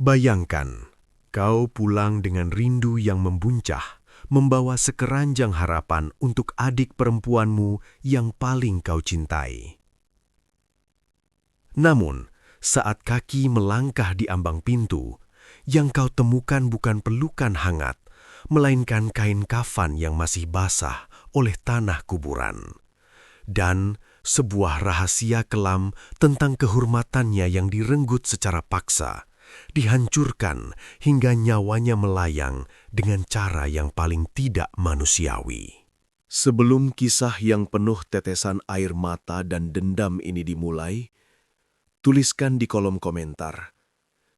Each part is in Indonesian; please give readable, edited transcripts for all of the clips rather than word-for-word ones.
Bayangkan, kau pulang dengan rindu yang membuncah, membawa sekeranjang harapan untuk adik perempuanmu yang paling kau cintai. Namun, saat kaki melangkah di ambang pintu, yang kau temukan bukan pelukan hangat, melainkan kain kafan yang masih basah oleh tanah kuburan. Dan sebuah rahasia kelam tentang kehormatannya yang direnggut secara paksa, dihancurkan hingga nyawanya melayang dengan cara yang paling tidak manusiawi. Sebelum kisah yang penuh tetesan air mata dan dendam ini dimulai, tuliskan di kolom komentar,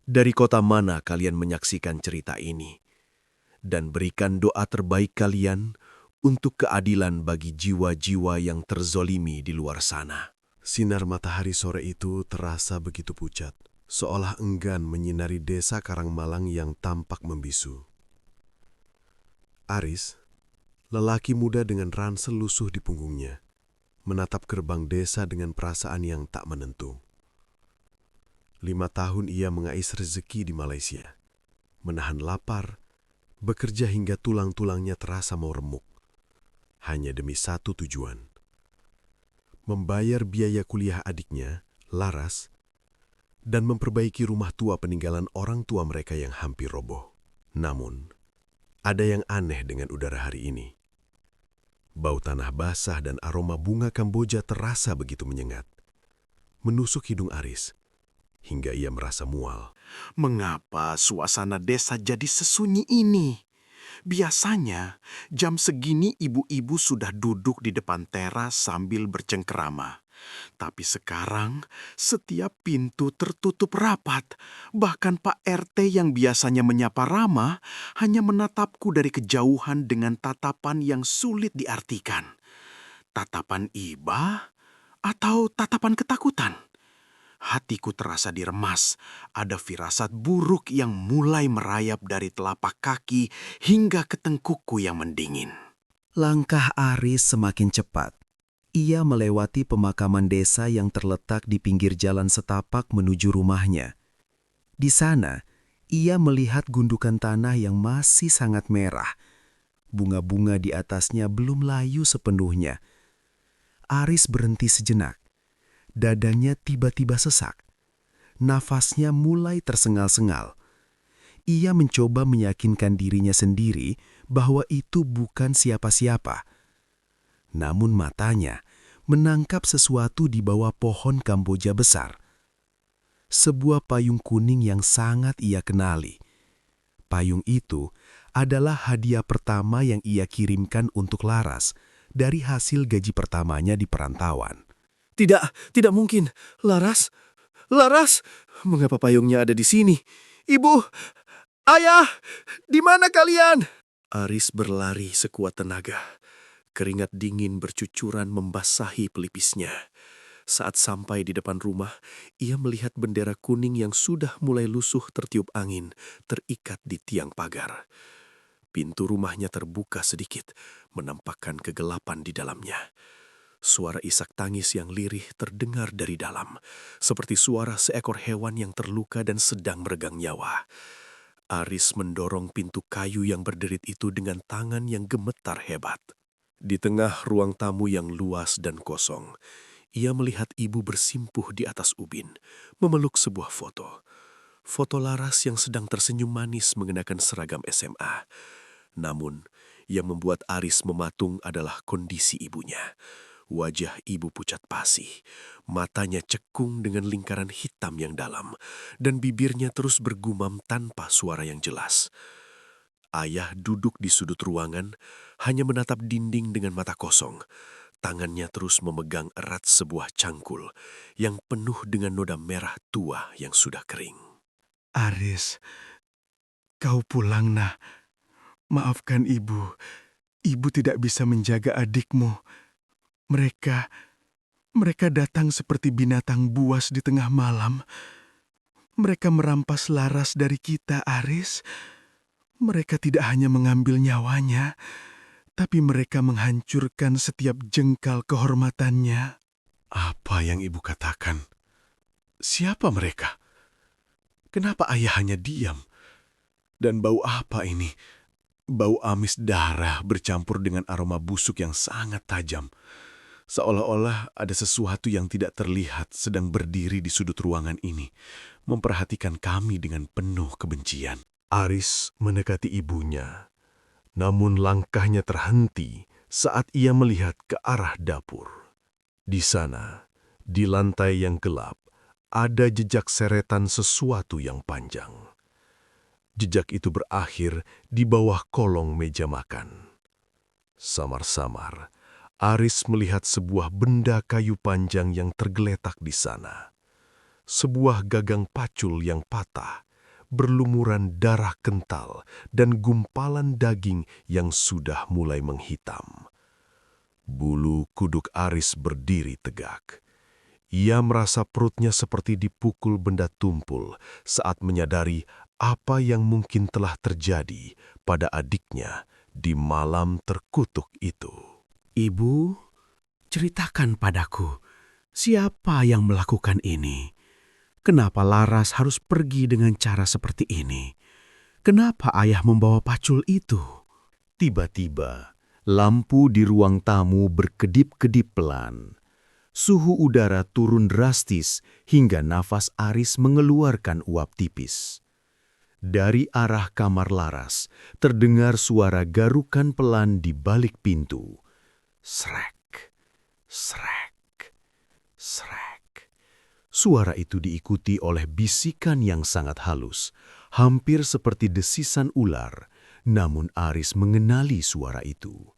dari kota mana kalian menyaksikan cerita ini, dan berikan doa terbaik kalian untuk keadilan bagi jiwa-jiwa yang terzolimi di luar sana. Sinar matahari sore itu terasa begitu pucat, seolah enggan menyinari desa Karangmalang yang tampak membisu. Aris, lelaki muda dengan ransel lusuh di punggungnya, menatap gerbang desa dengan perasaan yang tak menentu. 5 tahun ia mengais rezeki di Malaysia, menahan lapar, bekerja hingga tulang-tulangnya terasa mau remuk, hanya demi satu tujuan: membayar biaya kuliah adiknya, Laras, dan memperbaiki rumah tua peninggalan orang tua mereka yang hampir roboh. Namun, ada yang aneh dengan udara hari ini. Bau tanah basah dan aroma bunga Kamboja terasa begitu menyengat, menusuk hidung Aris, hingga ia merasa mual. Mengapa suasana desa jadi sesunyi ini? Biasanya, jam segini ibu-ibu sudah duduk di depan teras sambil bercengkerama. Tapi sekarang, setiap pintu tertutup rapat. Bahkan Pak RT yang biasanya menyapa ramah hanya menatapku dari kejauhan dengan tatapan yang sulit diartikan. Tatapan iba atau tatapan ketakutan? Hatiku terasa diremas, ada firasat buruk yang mulai merayap dari telapak kaki hingga ke tengkukku yang mendingin. Langkah Aris semakin cepat. Ia melewati pemakaman desa yang terletak di pinggir jalan setapak menuju rumahnya. Di sana, ia melihat gundukan tanah yang masih sangat merah. Bunga-bunga di atasnya belum layu sepenuhnya. Aris berhenti sejenak. Dadanya tiba-tiba sesak. Nafasnya mulai tersengal-sengal. Ia mencoba meyakinkan dirinya sendiri bahwa itu bukan siapa-siapa. Namun matanya menangkap sesuatu di bawah pohon Kamboja besar. Sebuah payung kuning yang sangat ia kenali. Payung itu adalah hadiah pertama yang ia kirimkan untuk Laras dari hasil gaji pertamanya di perantauan. Tidak mungkin. Laras, mengapa payungnya ada di sini? Ibu, ayah, di mana kalian? Aris berlari sekuat tenaga. Keringat dingin bercucuran membasahi pelipisnya. Saat sampai di depan rumah, ia melihat bendera kuning yang sudah mulai lusuh tertiup angin, terikat di tiang pagar. Pintu rumahnya terbuka sedikit, menampakkan kegelapan di dalamnya. Suara isak tangis yang lirih terdengar dari dalam, seperti suara seekor hewan yang terluka dan sedang meregang nyawa. Aris mendorong pintu kayu yang berderit itu dengan tangan yang gemetar hebat. Di tengah ruang tamu yang luas dan kosong, ia melihat ibu bersimpuh di atas ubin, memeluk sebuah foto. Foto Laras yang sedang tersenyum manis mengenakan seragam SMA. Namun, yang membuat Aris mematung adalah kondisi ibunya. Wajah ibu pucat pasi, matanya cekung dengan lingkaran hitam yang dalam, dan bibirnya terus bergumam tanpa suara yang jelas. Ayah duduk di sudut ruangan, hanya menatap dinding dengan mata kosong. Tangannya terus memegang erat sebuah cangkul yang penuh dengan noda merah tua yang sudah kering. Aris, kau pulang, Nak. Maafkan ibu. Ibu tidak bisa menjaga adikmu. Mereka datang seperti binatang buas di tengah malam. Mereka merampas Laras dari kita, Aris. Mereka tidak hanya mengambil nyawanya, tapi mereka menghancurkan setiap jengkal kehormatannya. Apa yang ibu katakan? Siapa mereka? Kenapa ayah hanya diam? Dan bau apa ini? Bau amis darah bercampur dengan aroma busuk yang sangat tajam. Seolah-olah ada sesuatu yang tidak terlihat sedang berdiri di sudut ruangan ini, memperhatikan kami dengan penuh kebencian. Aris mendekati ibunya, namun langkahnya terhenti saat ia melihat ke arah dapur. Di sana, di lantai yang gelap, ada jejak seretan sesuatu yang panjang. Jejak itu berakhir di bawah kolong meja makan. Samar-samar, Aris melihat sebuah benda kayu panjang yang tergeletak di sana. Sebuah gagang pacul yang patah, berlumuran darah kental dan gumpalan daging yang sudah mulai menghitam. Bulu kuduk Aris berdiri tegak. Ia merasa perutnya seperti dipukul benda tumpul saat menyadari apa yang mungkin telah terjadi pada adiknya di malam terkutuk itu. Ibu, ceritakan padaku, siapa yang melakukan ini? Kenapa Laras harus pergi dengan cara seperti ini? Kenapa ayah membawa pacul itu? Tiba-tiba, lampu di ruang tamu berkedip-kedip pelan. Suhu udara turun drastis hingga nafas Aris mengeluarkan uap tipis. Dari arah kamar Laras, terdengar suara garukan pelan di balik pintu. Srek, srek, srek. Suara itu diikuti oleh bisikan yang sangat halus, hampir seperti desisan ular, namun Aris mengenali suara itu.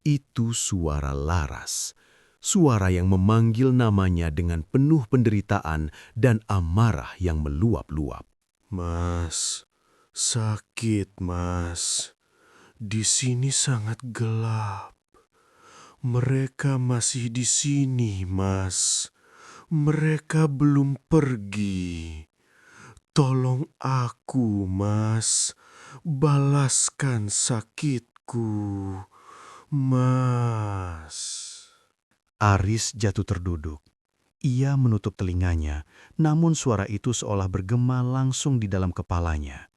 Itu suara Laras, suara yang memanggil namanya dengan penuh penderitaan dan amarah yang meluap-luap. Mas, sakit, Mas. Di sini sangat gelap. Mereka masih di sini, Mas. Mereka belum pergi. Tolong aku, Mas. Balaskan sakitku, Mas. Aris jatuh terduduk. Ia menutup telinganya, namun suara itu seolah bergema langsung di dalam kepalanya.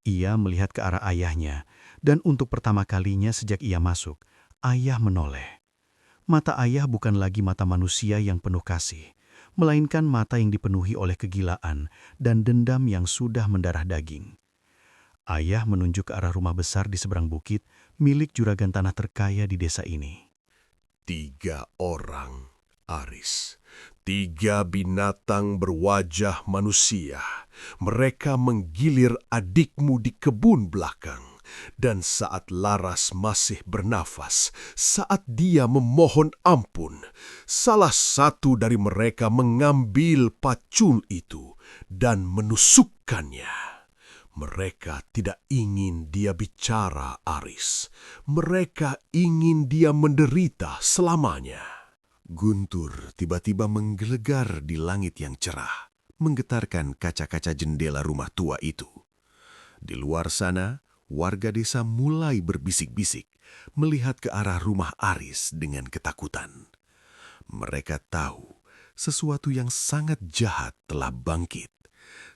Ia melihat ke arah ayahnya, dan untuk pertama kalinya sejak ia masuk, ayah menoleh. Mata ayah bukan lagi mata manusia yang penuh kasih, melainkan mata yang dipenuhi oleh kegilaan dan dendam yang sudah mendarah daging. Ayah menunjuk ke arah rumah besar di seberang bukit, milik juragan tanah terkaya di desa ini. 3 orang, Aris. 3 binatang berwajah manusia. Mereka menggilir adikmu di kebun belakang. Dan saat Laras masih bernafas, saat dia memohon ampun, salah satu dari mereka mengambil pacul itu dan menusukkannya. Mereka tidak ingin dia bicara, Aris. Mereka ingin dia menderita selamanya. Guntur tiba-tiba menggelegar di langit yang cerah, menggetarkan kaca-kaca jendela rumah tua itu. Di luar sana, warga desa mulai berbisik-bisik, melihat ke arah rumah Aris dengan ketakutan. Mereka tahu sesuatu yang sangat jahat telah bangkit.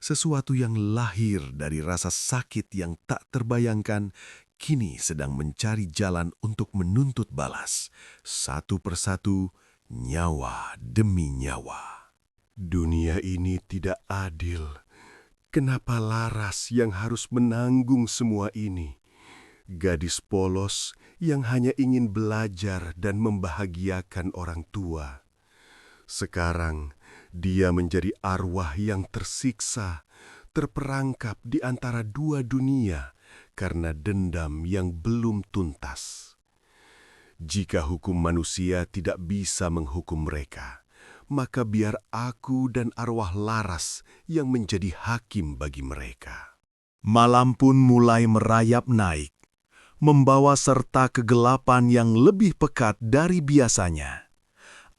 Sesuatu yang lahir dari rasa sakit yang tak terbayangkan, kini sedang mencari jalan untuk menuntut balas. Satu persatu, nyawa demi nyawa. Dunia ini tidak adil. Kenapa Laras yang harus menanggung semua ini? Gadis polos yang hanya ingin belajar dan membahagiakan orang tua. Sekarang dia menjadi arwah yang tersiksa, terperangkap di antara 2 dunia karena dendam yang belum tuntas. Jika hukum manusia tidak bisa menghukum mereka, maka biar aku dan arwah Laras yang menjadi hakim bagi mereka. Malam pun mulai merayap naik, membawa serta kegelapan yang lebih pekat dari biasanya.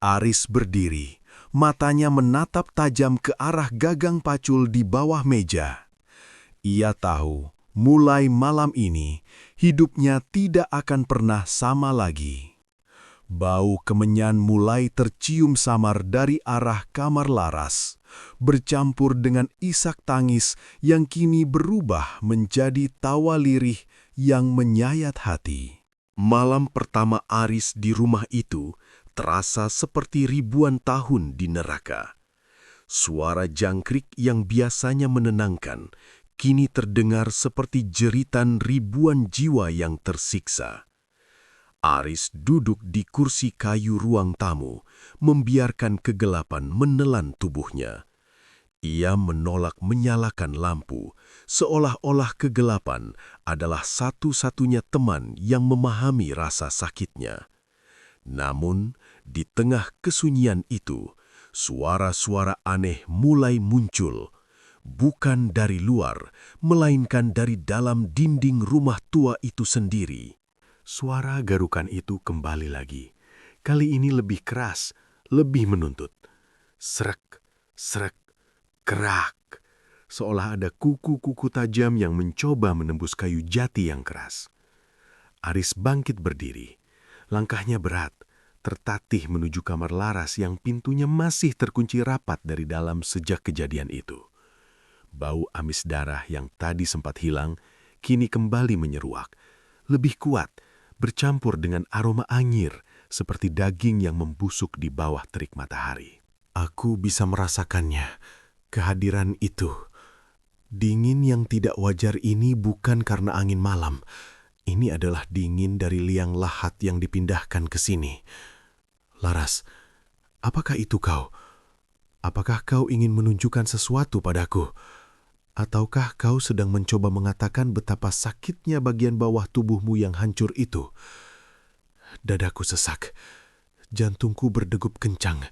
Aris berdiri, matanya menatap tajam ke arah gagang pacul di bawah meja. Ia tahu, mulai malam ini, hidupnya tidak akan pernah sama lagi. Bau kemenyan mulai tercium samar dari arah kamar Laras, bercampur dengan isak tangis yang kini berubah menjadi tawa lirih yang menyayat hati. Malam pertama Aris di rumah itu terasa seperti ribuan tahun di neraka. Suara jangkrik yang biasanya menenangkan, kini terdengar seperti jeritan ribuan jiwa yang tersiksa. Aris duduk di kursi kayu ruang tamu, membiarkan kegelapan menelan tubuhnya. Ia menolak menyalakan lampu, seolah-olah kegelapan adalah satu-satunya teman yang memahami rasa sakitnya. Namun, di tengah kesunyian itu, suara-suara aneh mulai muncul, bukan dari luar, melainkan dari dalam dinding rumah tua itu sendiri. Suara garukan itu kembali lagi. Kali ini lebih keras, lebih menuntut. Srek, srek, kerak. Seolah ada kuku-kuku tajam yang mencoba menembus kayu jati yang keras. Aris bangkit berdiri. Langkahnya berat, tertatih menuju kamar Laras yang pintunya masih terkunci rapat dari dalam sejak kejadian itu. Bau amis darah yang tadi sempat hilang, kini kembali menyeruak. Lebih kuat, bercampur dengan aroma anyir seperti daging yang membusuk di bawah terik matahari. Aku bisa merasakannya, kehadiran itu. Dingin yang tidak wajar ini bukan karena angin malam. Ini adalah dingin dari liang lahat yang dipindahkan ke sini. Laras, apakah itu kau? Apakah kau ingin menunjukkan sesuatu padaku? Ataukah kau sedang mencoba mengatakan betapa sakitnya bagian bawah tubuhmu yang hancur itu? Dadaku sesak, jantungku berdegup kencang,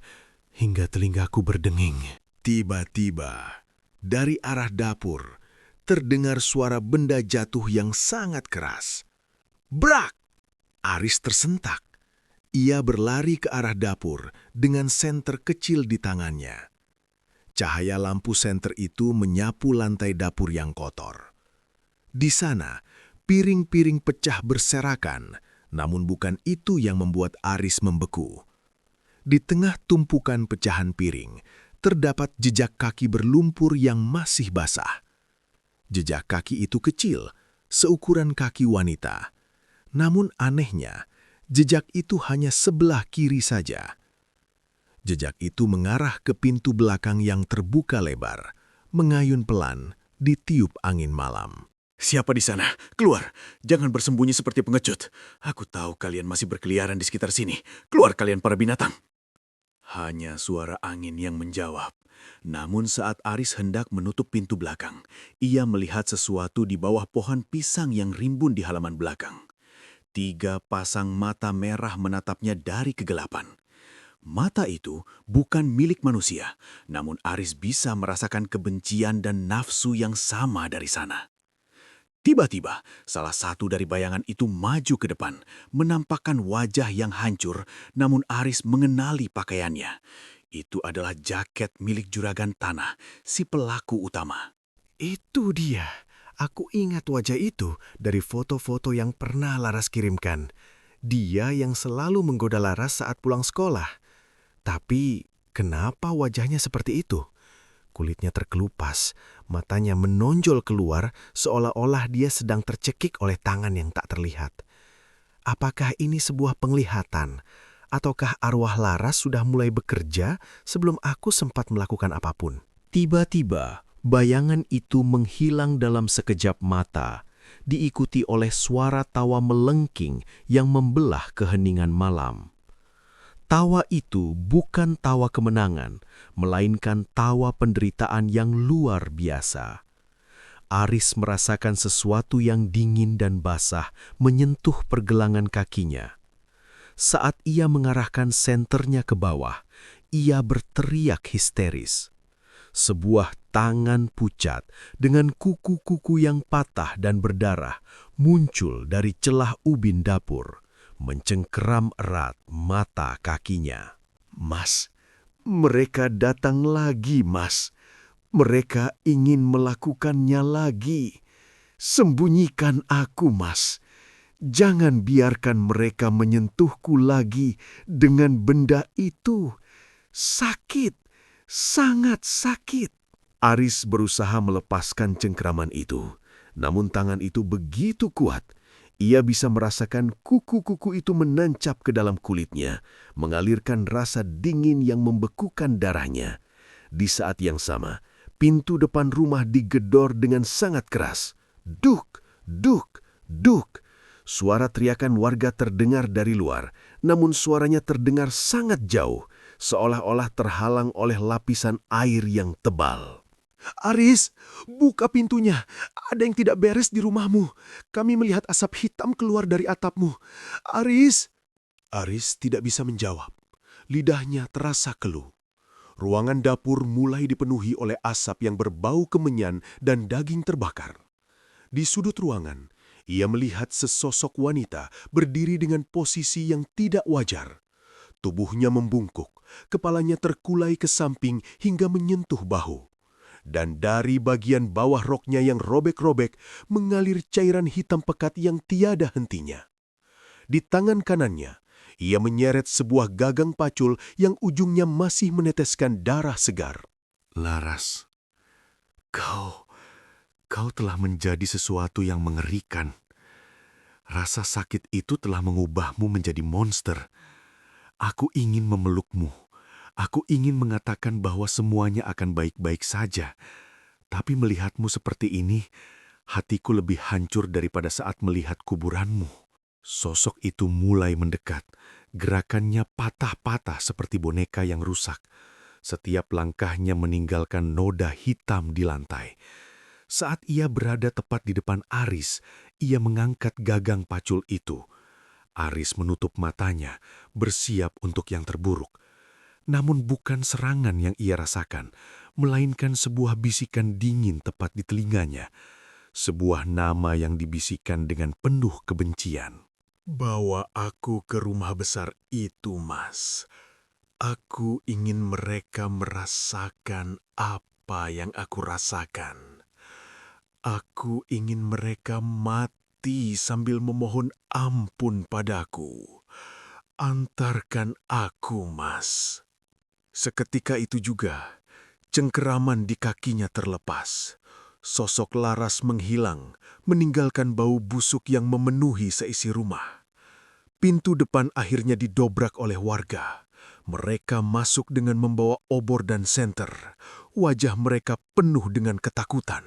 hingga telingaku berdenging. Tiba-tiba, dari arah dapur, terdengar suara benda jatuh yang sangat keras. Brak! Aris tersentak. Ia berlari ke arah dapur dengan senter kecil di tangannya. Cahaya lampu senter itu menyapu lantai dapur yang kotor. Di sana, piring-piring pecah berserakan, namun bukan itu yang membuat Aris membeku. Di tengah tumpukan pecahan piring, terdapat jejak kaki berlumpur yang masih basah. Jejak kaki itu kecil, seukuran kaki wanita. Namun anehnya, jejak itu hanya sebelah kiri saja. Jejak itu mengarah ke pintu belakang yang terbuka lebar, mengayun pelan, ditiup angin malam. Siapa di sana? Keluar! Jangan bersembunyi seperti pengecut. Aku tahu kalian masih berkeliaran di sekitar sini. Keluar kalian para binatang! Hanya suara angin yang menjawab. Namun saat Aris hendak menutup pintu belakang, ia melihat sesuatu di bawah pohon pisang yang rimbun di halaman belakang. 3 pasang mata merah menatapnya dari kegelapan. Mata itu bukan milik manusia, namun Aris bisa merasakan kebencian dan nafsu yang sama dari sana. Tiba-tiba, salah satu dari bayangan itu maju ke depan, menampakkan wajah yang hancur, namun Aris mengenali pakaiannya. Itu adalah jaket milik juragan tanah, si pelaku utama. Itu dia. Aku ingat wajah itu dari foto-foto yang pernah Laras kirimkan. Dia yang selalu menggoda Laras saat pulang sekolah. Tapi kenapa wajahnya seperti itu? Kulitnya terkelupas, matanya menonjol keluar seolah-olah dia sedang tercekik oleh tangan yang tak terlihat. Apakah ini sebuah penglihatan? Ataukah arwah Laras sudah mulai bekerja sebelum aku sempat melakukan apapun? Tiba-tiba, bayangan itu menghilang dalam sekejap mata, diikuti oleh suara tawa melengking yang membelah keheningan malam. Tawa itu bukan tawa kemenangan, melainkan tawa penderitaan yang luar biasa. Aris merasakan sesuatu yang dingin dan basah menyentuh pergelangan kakinya. Saat ia mengarahkan senternya ke bawah, ia berteriak histeris. Sebuah tangan pucat dengan kuku-kuku yang patah dan berdarah muncul dari celah ubin dapur, mencengkeram erat mata kakinya. Mas, mereka datang lagi, Mas. Mereka ingin melakukannya lagi. Sembunyikan aku, Mas. Jangan biarkan mereka menyentuhku lagi dengan benda itu. Sakit, sangat sakit. Aris berusaha melepaskan cengkeraman itu, namun tangan itu begitu kuat. Ia bisa merasakan kuku-kuku itu menancap ke dalam kulitnya, mengalirkan rasa dingin yang membekukan darahnya. Di saat yang sama, pintu depan rumah digedor dengan sangat keras. Duk, duk, duk. Suara teriakan warga terdengar dari luar, namun suaranya terdengar sangat jauh, seolah-olah terhalang oleh lapisan air yang tebal. Aris, buka pintunya. Ada yang tidak beres di rumahmu. Kami melihat asap hitam keluar dari atapmu. Aris. Aris tidak bisa menjawab. Lidahnya terasa keluh. Ruangan dapur mulai dipenuhi oleh asap yang berbau kemenyan dan daging terbakar. Di sudut ruangan, ia melihat sesosok wanita berdiri dengan posisi yang tidak wajar. Tubuhnya membungkuk, kepalanya terkulai ke samping hingga menyentuh bahu. Dan dari bagian bawah roknya yang robek-robek mengalir cairan hitam pekat yang tiada hentinya. Di tangan kanannya, ia menyeret sebuah gagang pacul yang ujungnya masih meneteskan darah segar. Laras, kau telah menjadi sesuatu yang mengerikan. Rasa sakit itu telah mengubahmu menjadi monster. Aku ingin memelukmu. Aku ingin mengatakan bahwa semuanya akan baik-baik saja. Tapi melihatmu seperti ini, hatiku lebih hancur daripada saat melihat kuburanmu. Sosok itu mulai mendekat. Gerakannya patah-patah seperti boneka yang rusak. Setiap langkahnya meninggalkan noda hitam di lantai. Saat ia berada tepat di depan Aris, ia mengangkat gagang pacul itu. Aris menutup matanya, bersiap untuk yang terburuk. Namun bukan serangan yang ia rasakan, melainkan sebuah bisikan dingin tepat di telinganya. Sebuah nama yang dibisikkan dengan penuh kebencian. Bawa aku ke rumah besar itu, Mas. Aku ingin mereka merasakan apa yang aku rasakan. Aku ingin mereka mati sambil memohon ampun padaku. Antarkan aku, Mas. Seketika itu juga, cengkeraman di kakinya terlepas. Sosok Laras menghilang, meninggalkan bau busuk yang memenuhi seisi rumah. Pintu depan akhirnya didobrak oleh warga. Mereka masuk dengan membawa obor dan senter. Wajah mereka penuh dengan ketakutan.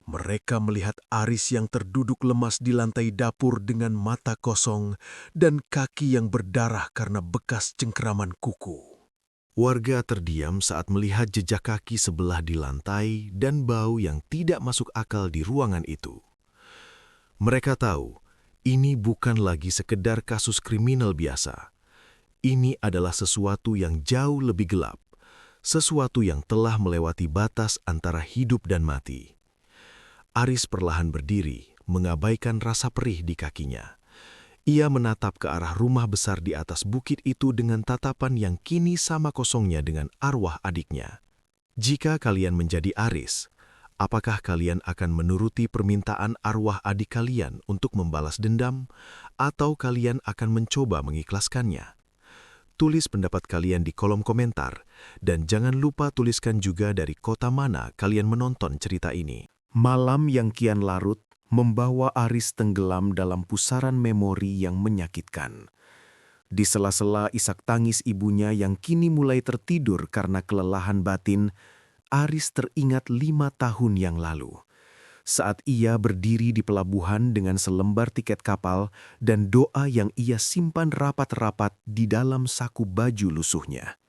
Mereka melihat Aris yang terduduk lemas di lantai dapur dengan mata kosong dan kaki yang berdarah karena bekas cengkeraman kuku. Warga terdiam saat melihat jejak kaki sebelah di lantai dan bau yang tidak masuk akal di ruangan itu. Mereka tahu, ini bukan lagi sekedar kasus kriminal biasa. Ini adalah sesuatu yang jauh lebih gelap, sesuatu yang telah melewati batas antara hidup dan mati. Aris perlahan berdiri, mengabaikan rasa perih di kakinya. Ia menatap ke arah rumah besar di atas bukit itu dengan tatapan yang kini sama kosongnya dengan arwah adiknya. Jika kalian menjadi Aris, apakah kalian akan menuruti permintaan arwah adik kalian untuk membalas dendam, atau kalian akan mencoba mengikhlaskannya? Tulis pendapat kalian di kolom komentar, dan jangan lupa tuliskan juga dari kota mana kalian menonton cerita ini. Malam yang kian larut membawa Aris tenggelam dalam pusaran memori yang menyakitkan. Di sela-sela isak tangis ibunya yang kini mulai tertidur karena kelelahan batin, Aris teringat 5 tahun yang lalu. Saat ia berdiri di pelabuhan dengan selembar tiket kapal dan doa yang ia simpan rapat-rapat di dalam saku baju lusuhnya.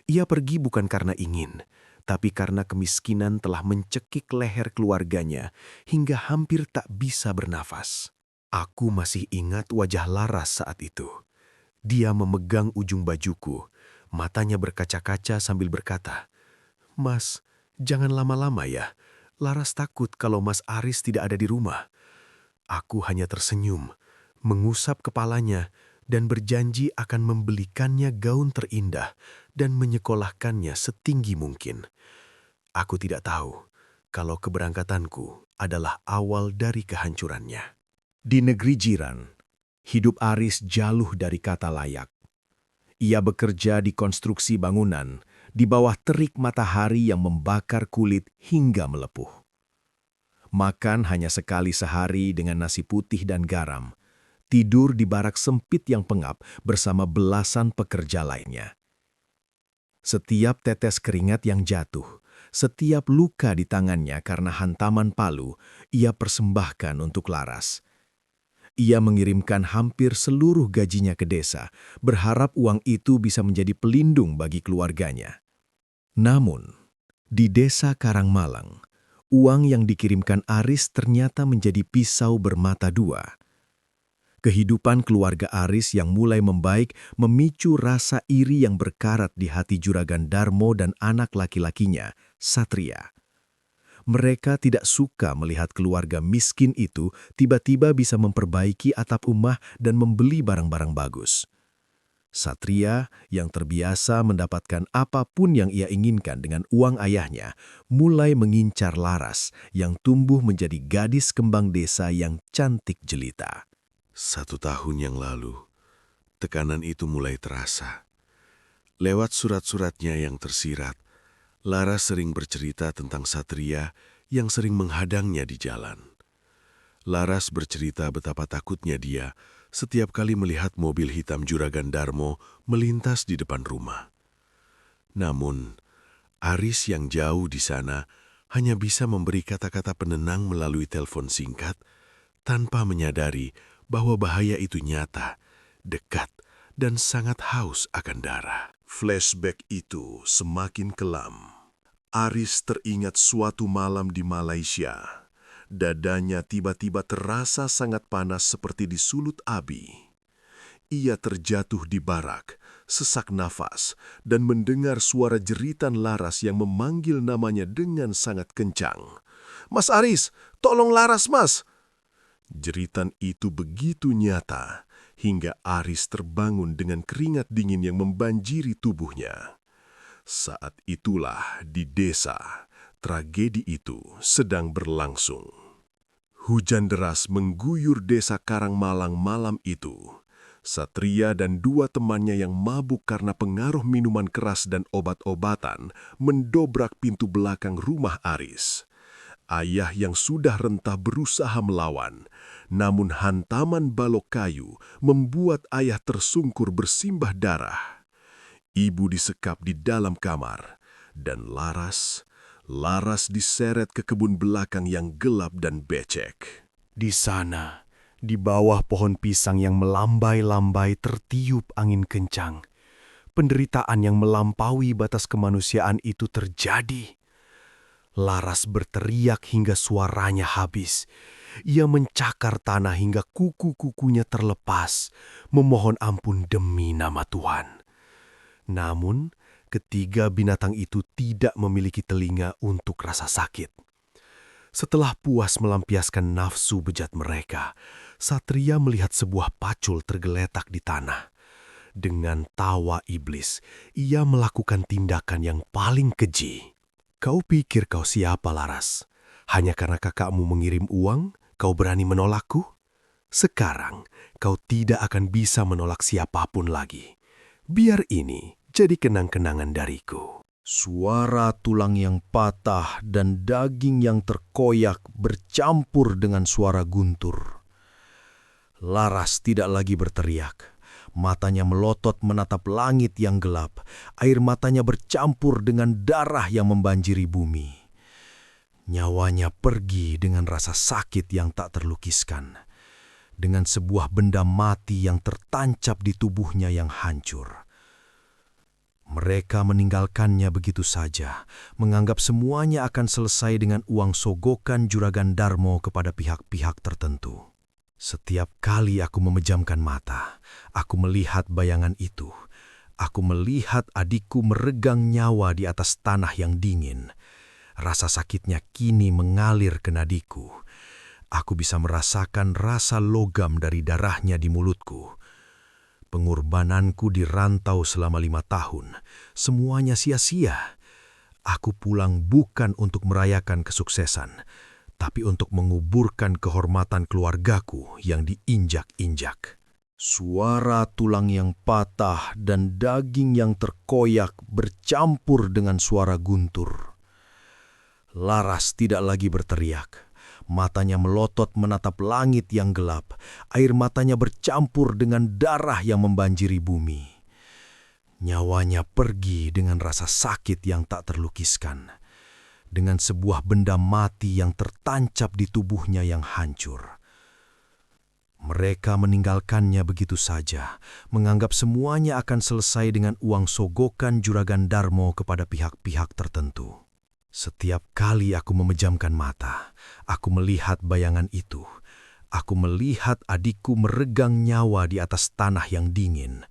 Ia pergi bukan karena ingin, tapi karena kemiskinan telah mencekik leher keluarganya hingga hampir tak bisa bernafas. Aku masih ingat wajah Laras saat itu. Dia memegang ujung bajuku, matanya berkaca-kaca sambil berkata, "Mas, jangan lama-lama ya. Laras takut kalau Mas Aris tidak ada di rumah." Aku hanya tersenyum, mengusap kepalanya, dan berjanji akan membelikannya gaun terindah dan menyekolahkannya setinggi mungkin. Aku tidak tahu kalau keberangkatanku adalah awal dari kehancurannya. Di negeri jiran, hidup Aris jauh dari kata layak. Ia bekerja di konstruksi bangunan di bawah terik matahari yang membakar kulit hingga melepuh. Makan hanya sekali sehari dengan nasi putih dan garam, tidur di barak sempit yang pengap bersama belasan pekerja lainnya. Setiap tetes keringat yang jatuh, setiap luka di tangannya karena hantaman palu, ia persembahkan untuk Laras. Ia mengirimkan hampir seluruh gajinya ke desa, berharap uang itu bisa menjadi pelindung bagi keluarganya. Namun, di desa Karangmalang, uang yang dikirimkan Aris ternyata menjadi pisau bermata dua. Kehidupan keluarga Aris yang mulai membaik memicu rasa iri yang berkarat di hati Juragan Darmo dan anak laki-lakinya, Satria. Mereka tidak suka melihat keluarga miskin itu tiba-tiba bisa memperbaiki atap rumah dan membeli barang-barang bagus. Satria, yang terbiasa mendapatkan apapun yang ia inginkan dengan uang ayahnya, mulai mengincar Laras yang tumbuh menjadi gadis kembang desa yang cantik jelita. 1 tahun yang lalu, tekanan itu mulai terasa. Lewat surat-suratnya yang tersirat, Laras sering bercerita tentang Satria yang sering menghadangnya di jalan. Laras bercerita betapa takutnya dia setiap kali melihat mobil hitam Juragan Darmo melintas di depan rumah. Namun, Aris yang jauh di sana hanya bisa memberi kata-kata penenang melalui telepon singkat tanpa menyadari bahwa bahaya itu nyata, dekat, dan sangat haus akan darah. Flashback itu semakin kelam. Aris teringat suatu malam di Malaysia. Dadanya tiba-tiba terasa sangat panas seperti disulut api. Ia terjatuh di barak, sesak nafas, dan mendengar suara jeritan Laras yang memanggil namanya dengan sangat kencang. "Mas Aris, tolong Laras, Mas!" Jeritan itu begitu nyata, hingga Aris terbangun dengan keringat dingin yang membanjiri tubuhnya. Saat itulah di desa, tragedi itu sedang berlangsung. Hujan deras mengguyur desa Karangmalang malam itu. Satria dan 2 temannya yang mabuk karena pengaruh minuman keras dan obat-obatan mendobrak pintu belakang rumah Aris. Ayah yang sudah rentah berusaha melawan, namun hantaman balok kayu membuat ayah tersungkur bersimbah darah. Ibu disekap di dalam kamar, dan Laras diseret ke kebun belakang yang gelap dan becek. Di sana, di bawah pohon pisang yang melambai-lambai tertiup angin kencang, penderitaan yang melampaui batas kemanusiaan itu terjadi. Laras berteriak hingga suaranya habis. Ia mencakar tanah hingga kuku-kukunya terlepas, memohon ampun demi nama Tuhan. Namun, ketiga binatang itu tidak memiliki telinga untuk rasa sakit. Setelah puas melampiaskan nafsu bejat mereka, Satria melihat sebuah pacul tergeletak di tanah. Dengan tawa iblis, ia melakukan tindakan yang paling keji. "Kau pikir kau siapa, Laras? Hanya karena kakakmu mengirim uang, kau berani menolakku? Sekarang, kau tidak akan bisa menolak siapapun lagi. Biar ini jadi kenang-kenangan dariku." Suara tulang yang patah dan daging yang terkoyak bercampur dengan suara guntur. Laras tidak lagi berteriak. Matanya melotot menatap langit yang gelap. Air matanya bercampur dengan darah yang membanjiri bumi. Nyawanya pergi dengan rasa sakit yang tak terlukiskan. Dengan sebuah benda mati yang tertancap di tubuhnya yang hancur. Mereka meninggalkannya begitu saja, menganggap semuanya akan selesai dengan uang sogokan Juragan Darmo kepada pihak-pihak tertentu. Setiap kali aku memejamkan mata, aku melihat bayangan itu. Aku melihat adikku meregang nyawa di atas tanah yang dingin. Rasa sakitnya kini mengalir ke nadiku. Aku bisa merasakan rasa logam dari darahnya di mulutku. Pengorbananku di rantau selama 5 tahun, semuanya sia-sia. Aku pulang bukan untuk merayakan kesuksesan, tapi untuk menguburkan kehormatan keluargaku yang diinjak-injak. Suara tulang yang patah dan daging yang terkoyak bercampur dengan suara guntur. Laras tidak lagi berteriak. Matanya melotot menatap langit yang gelap. Air matanya bercampur dengan darah yang membanjiri bumi. Nyawanya pergi dengan rasa sakit yang tak terlukiskan. Dengan sebuah benda mati yang tertancap di tubuhnya yang hancur. Mereka meninggalkannya begitu saja, menganggap semuanya akan selesai dengan uang sogokan Juragan Darmo kepada pihak-pihak tertentu. Setiap kali aku memejamkan mata, aku melihat bayangan itu. Aku melihat adikku meregang nyawa di atas tanah yang dingin.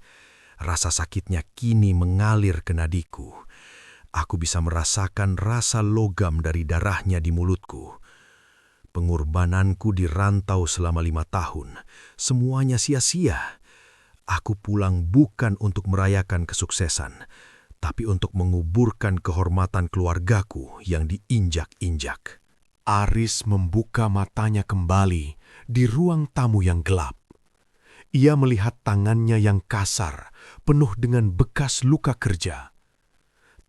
Rasa sakitnya kini mengalir ke nadiku. Aku bisa merasakan rasa logam dari darahnya di mulutku. Pengorbananku di rantau selama 5 tahun, semuanya sia-sia. Aku pulang bukan untuk merayakan kesuksesan, tapi untuk menguburkan kehormatan keluargaku yang diinjak-injak. Aris membuka matanya kembali di ruang tamu yang gelap. Ia melihat tangannya yang kasar, penuh dengan bekas luka kerja.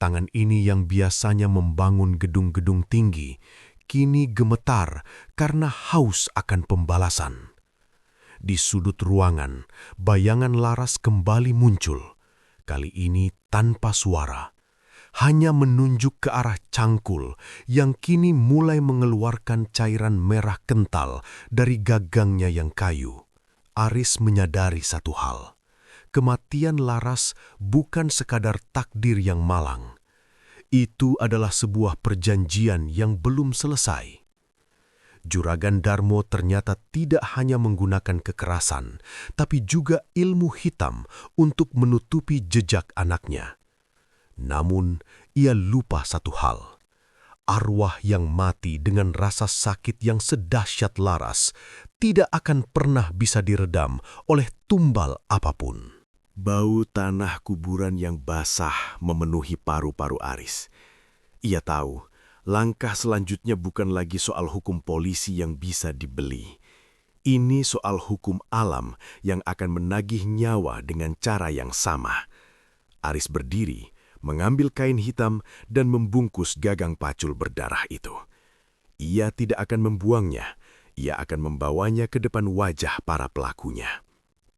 Tangan ini yang biasanya membangun gedung-gedung tinggi, kini gemetar karena haus akan pembalasan. Di sudut ruangan, bayangan Laras kembali muncul, kali ini tanpa suara, hanya menunjuk ke arah cangkul yang kini mulai mengeluarkan cairan merah kental dari gagangnya yang kayu. Aris menyadari satu hal, kematian Laras bukan sekadar takdir yang malang. Itu adalah sebuah perjanjian yang belum selesai. Juragan Darmo ternyata tidak hanya menggunakan kekerasan, tapi juga ilmu hitam untuk menutupi jejak anaknya. Namun, ia lupa satu hal. Arwah yang mati dengan rasa sakit yang sedahsyat Laras tidak akan pernah bisa diredam oleh tumbal apapun. Bau tanah kuburan yang basah memenuhi paru-paru Aris. Ia tahu, langkah selanjutnya bukan lagi soal hukum polisi yang bisa dibeli. Ini soal hukum alam yang akan menagih nyawa dengan cara yang sama. Aris berdiri, mengambil kain hitam dan membungkus gagang pacul berdarah itu. Ia tidak akan membuangnya, ia akan membawanya ke depan wajah para pelakunya.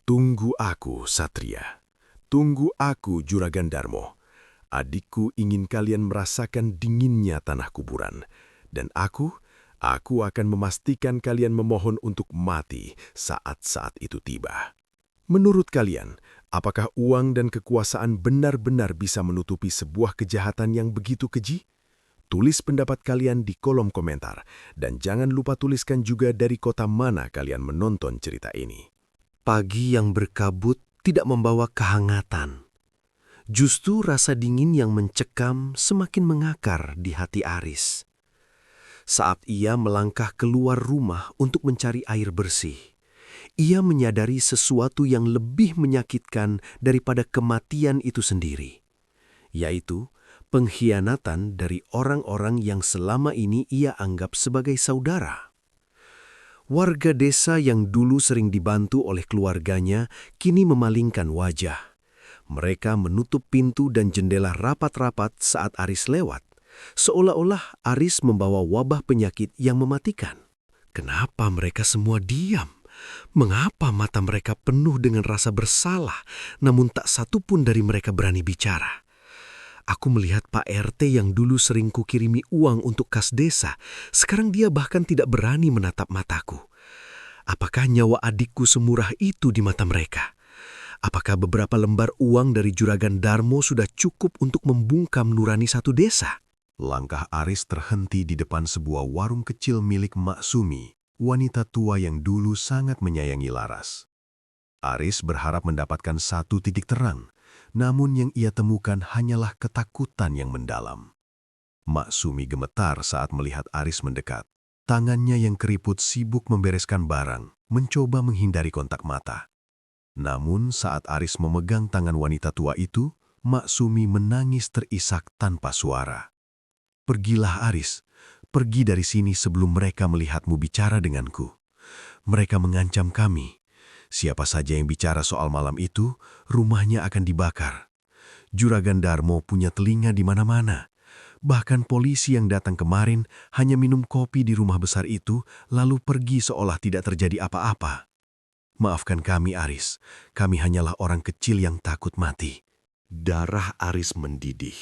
Tunggu aku, Satria. Tunggu aku, Juragan Darmo. Adikku ingin kalian merasakan dinginnya tanah kuburan. Dan aku akan memastikan kalian memohon untuk mati saat-saat itu tiba. Menurut kalian, apakah uang dan kekuasaan benar-benar bisa menutupi sebuah kejahatan yang begitu keji? Tulis pendapat kalian di kolom komentar. Dan jangan lupa tuliskan juga dari kota mana kalian menonton cerita ini. Pagi yang berkabut tidak membawa kehangatan. Justru rasa dingin yang mencekam semakin mengakar di hati Aris. Saat ia melangkah keluar rumah untuk mencari air bersih, ia menyadari sesuatu yang lebih menyakitkan daripada kematian itu sendiri, yaitu pengkhianatan dari orang-orang yang selama ini ia anggap sebagai saudara. Warga desa yang dulu sering dibantu oleh keluarganya kini memalingkan wajah. Mereka menutup pintu dan jendela rapat-rapat saat Aris lewat, seolah-olah Aris membawa wabah penyakit yang mematikan. Kenapa mereka semua diam? Mengapa mata mereka penuh dengan rasa bersalah, namun tak satu pun dari mereka berani bicara? Aku melihat Pak RT yang dulu sering kukirimi uang untuk kas desa, sekarang dia bahkan tidak berani menatap mataku. Apakah nyawa adikku semurah itu di mata mereka? Apakah beberapa lembar uang dari Juragan Darmo sudah cukup untuk membungkam nurani satu desa? Langkah Aris terhenti di depan sebuah warung kecil milik Mak Sumi, wanita tua yang dulu sangat menyayangi Laras. Aris berharap mendapatkan satu titik terang, namun yang ia temukan hanyalah ketakutan yang mendalam. Mak Sumi gemetar saat melihat Aris mendekat. Tangannya yang keriput sibuk membereskan barang, mencoba menghindari kontak mata. Namun saat Aris memegang tangan wanita tua itu, Mak Sumi menangis terisak tanpa suara. "Pergilah Aris, pergi dari sini sebelum mereka melihatmu bicara denganku. Mereka mengancam kami. Siapa saja yang bicara soal malam itu, rumahnya akan dibakar. Juragan Darmo punya telinga di mana-mana. Bahkan polisi yang datang kemarin hanya minum kopi di rumah besar itu, lalu pergi seolah tidak terjadi apa-apa. Maafkan kami, Aris. Kami hanyalah orang kecil yang takut mati. Darah Aris mendidih.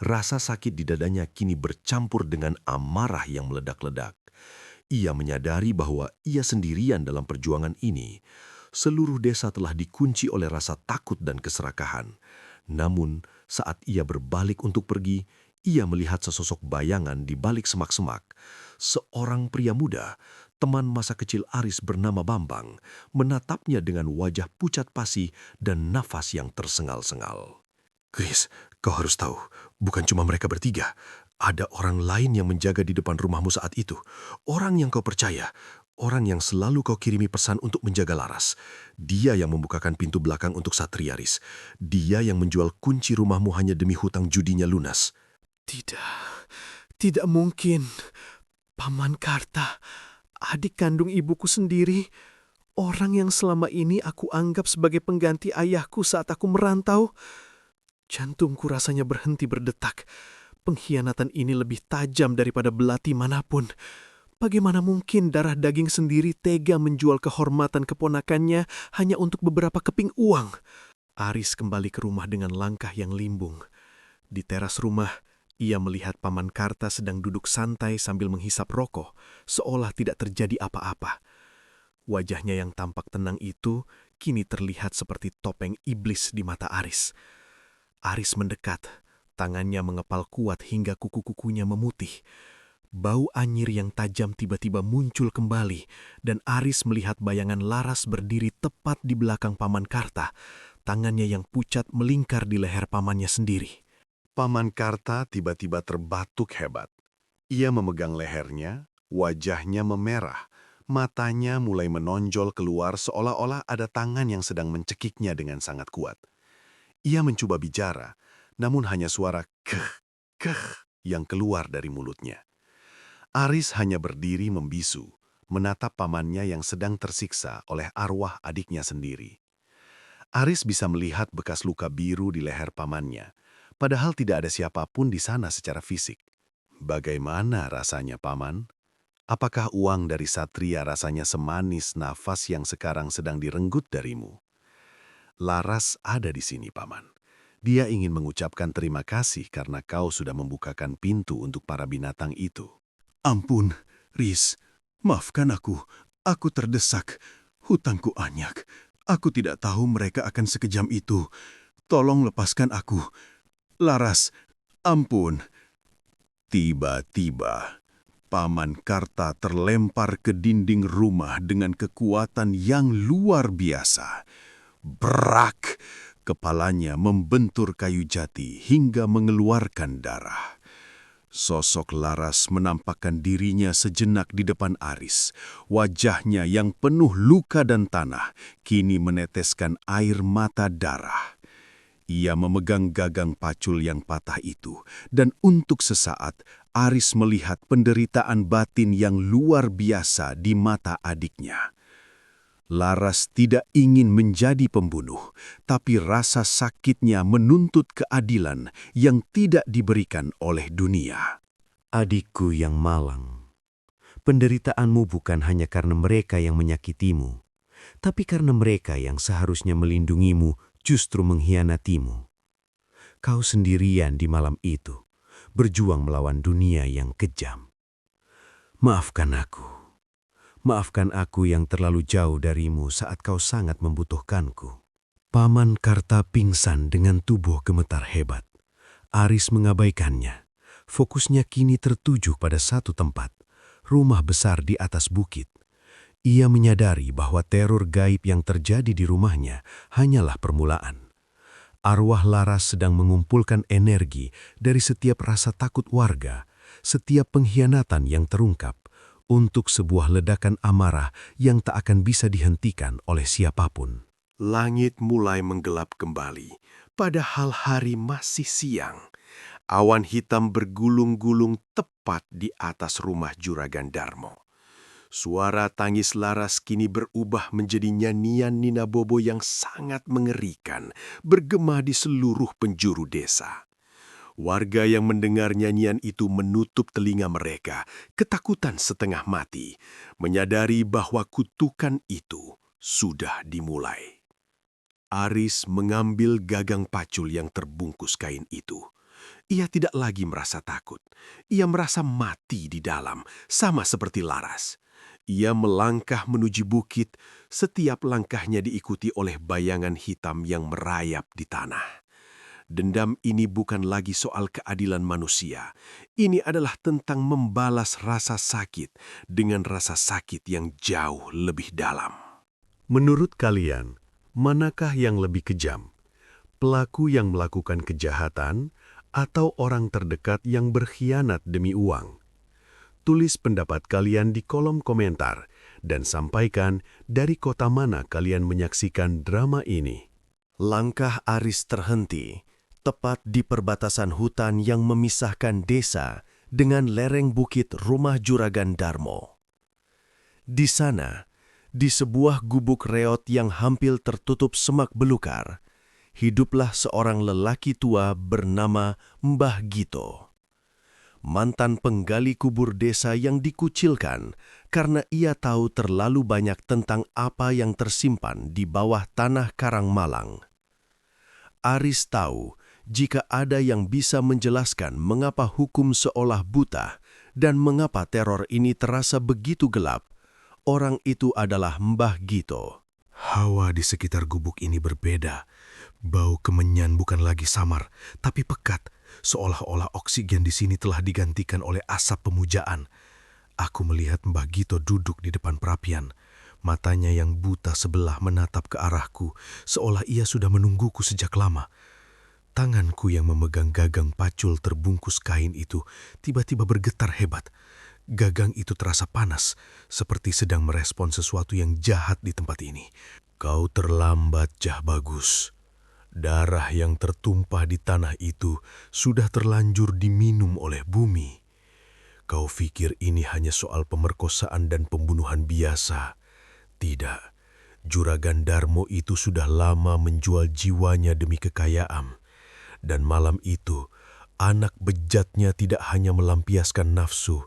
Rasa sakit di dadanya kini bercampur dengan amarah yang meledak-ledak. Ia menyadari bahwa ia sendirian dalam perjuangan ini. Seluruh desa telah dikunci oleh rasa takut dan keserakahan. Namun, saat ia berbalik untuk pergi, ia melihat sesosok bayangan di balik semak-semak. Seorang pria muda, teman masa kecil Aris bernama Bambang, menatapnya dengan wajah pucat pasi dan nafas yang tersengal-sengal. Chris, kau harus tahu, bukan cuma mereka bertiga. Ada orang lain yang menjaga di depan rumahmu saat itu. Orang yang kau percaya. Orang yang selalu kau kirimi pesan untuk menjaga Laras. Dia yang membukakan pintu belakang untuk Satria, Aris. Dia yang menjual kunci rumahmu hanya demi hutang judinya lunas. Tidak mungkin. Paman Karta, adik kandung ibuku sendiri. Orang yang selama ini aku anggap sebagai pengganti ayahku saat aku merantau. Jantungku rasanya berhenti berdetak. Pengkhianatan ini lebih tajam daripada belati manapun. Bagaimana mungkin darah daging sendiri tega menjual kehormatan keponakannya hanya untuk beberapa keping uang? Aris kembali ke rumah dengan langkah yang limbung. Di teras rumah, ia melihat Paman Karta sedang duduk santai sambil menghisap rokok, seolah tidak terjadi apa-apa. Wajahnya yang tampak tenang itu kini terlihat seperti topeng iblis di mata Aris. Aris mendekat, tangannya mengepal kuat hingga kuku-kukunya memutih. Bau anyir yang tajam tiba-tiba muncul kembali, dan Aris melihat bayangan Laras berdiri tepat di belakang Paman Karta. Tangannya yang pucat melingkar di leher pamannya sendiri. Paman Karta tiba-tiba terbatuk hebat. Ia memegang lehernya, wajahnya memerah, matanya mulai menonjol keluar seolah-olah ada tangan yang sedang mencekiknya dengan sangat kuat. Ia mencoba bicara, namun hanya suara keh yang keluar dari mulutnya. Aris hanya berdiri membisu, menatap pamannya yang sedang tersiksa oleh arwah adiknya sendiri. Aris bisa melihat bekas luka biru di leher pamannya, padahal tidak ada siapapun di sana secara fisik. Bagaimana rasanya, Paman? Apakah uang dari Satria rasanya semanis nafas yang sekarang sedang direnggut darimu? Laras ada di sini, Paman. Dia ingin mengucapkan terima kasih karena kau sudah membukakan pintu untuk para binatang itu. Ampun, Riz. Maafkan aku. Aku terdesak. Hutangku banyak. Aku tidak tahu mereka akan sekejam itu. Tolong lepaskan aku. Laras, ampun. Tiba-tiba, Paman Karta terlempar ke dinding rumah dengan kekuatan yang luar biasa. Brak! Kepalanya membentur kayu jati hingga mengeluarkan darah. Sosok Laras menampakkan dirinya sejenak di depan Aris. Wajahnya yang penuh luka dan tanah kini meneteskan air mata darah. Ia memegang gagang pacul yang patah itu, dan untuk sesaat Aris melihat penderitaan batin yang luar biasa di mata adiknya. Laras tidak ingin menjadi pembunuh, tapi rasa sakitnya menuntut keadilan yang tidak diberikan oleh dunia. Adikku yang malang, penderitaanmu bukan hanya karena mereka yang menyakitimu, tapi karena mereka yang seharusnya melindungimu justru mengkhianatimu. Kau sendirian di malam itu, berjuang melawan dunia yang kejam. Maafkan aku. Maafkan aku yang terlalu jauh darimu saat kau sangat membutuhkanku. Paman Karta pingsan dengan tubuh gemetar hebat. Aris mengabaikannya. Fokusnya kini tertuju pada satu tempat, rumah besar di atas bukit. Ia menyadari bahwa teror gaib yang terjadi di rumahnya hanyalah permulaan. Arwah Laras sedang mengumpulkan energi dari setiap rasa takut warga, setiap pengkhianatan yang terungkap, untuk sebuah ledakan amarah yang tak akan bisa dihentikan oleh siapapun. Langit mulai menggelap kembali, padahal hari masih siang. Awan hitam bergulung-gulung tepat di atas rumah Juragan Darmo. Suara tangis Laras kini berubah menjadi nyanyian Nina Bobo yang sangat mengerikan, bergema di seluruh penjuru desa. Warga yang mendengar nyanyian itu menutup telinga mereka, ketakutan setengah mati, menyadari bahwa kutukan itu sudah dimulai. Aris mengambil gagang pacul yang terbungkus kain itu. Ia tidak lagi merasa takut. Ia merasa mati di dalam, sama seperti Laras. Ia melangkah menuju bukit, setiap langkahnya diikuti oleh bayangan hitam yang merayap di tanah. Dendam ini bukan lagi soal keadilan manusia. Ini adalah tentang membalas rasa sakit dengan rasa sakit yang jauh lebih dalam. Menurut kalian, manakah yang lebih kejam? Pelaku yang melakukan kejahatan atau orang terdekat yang berkhianat demi uang? Tulis pendapat kalian di kolom komentar dan sampaikan dari kota mana kalian menyaksikan drama ini. Langkah Aris terhenti, tepat di perbatasan hutan yang memisahkan desa dengan lereng bukit rumah Juragan Darmo. Di sana, di sebuah gubuk reot yang hampir tertutup semak belukar, hiduplah seorang lelaki tua bernama Mbah Gito. Mantan penggali kubur desa yang dikucilkan karena ia tahu terlalu banyak tentang apa yang tersimpan di bawah tanah Karangmalang. Aris tahu jika ada yang bisa menjelaskan mengapa hukum seolah buta dan mengapa teror ini terasa begitu gelap, orang itu adalah Mbah Gito. Hawa di sekitar gubuk ini berbeda. Bau kemenyan bukan lagi samar, tapi pekat, seolah-olah oksigen di sini telah digantikan oleh asap pemujaan. Aku melihat Mbah Gito duduk di depan perapian. Matanya yang buta sebelah menatap ke arahku, seolah ia sudah menungguku sejak lama. Tanganku yang memegang gagang pacul terbungkus kain itu tiba-tiba bergetar hebat. Gagang itu terasa panas, seperti sedang merespon sesuatu yang jahat di tempat ini. Kau terlambat, Jah Bagus. Darah yang tertumpah di tanah itu sudah terlanjur diminum oleh bumi. Kau pikir ini hanya soal pemerkosaan dan pembunuhan biasa? Tidak, Juragan Darmo itu sudah lama menjual jiwanya demi kekayaan. Dan malam itu, anak bejatnya tidak hanya melampiaskan nafsu,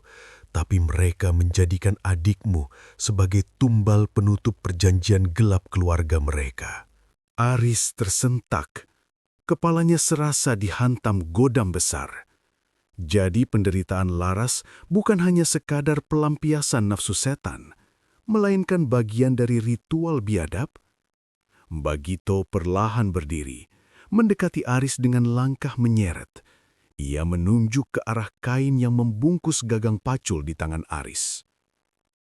tapi mereka menjadikan adikmu sebagai tumbal penutup perjanjian gelap keluarga mereka. Aris tersentak. Kepalanya serasa dihantam godam besar. Jadi penderitaan Laras bukan hanya sekadar pelampiasan nafsu setan, melainkan bagian dari ritual biadab. Mbah Gito perlahan berdiri, mendekati Aris dengan langkah menyeret. Ia menunjuk ke arah kain yang membungkus gagang pacul di tangan Aris.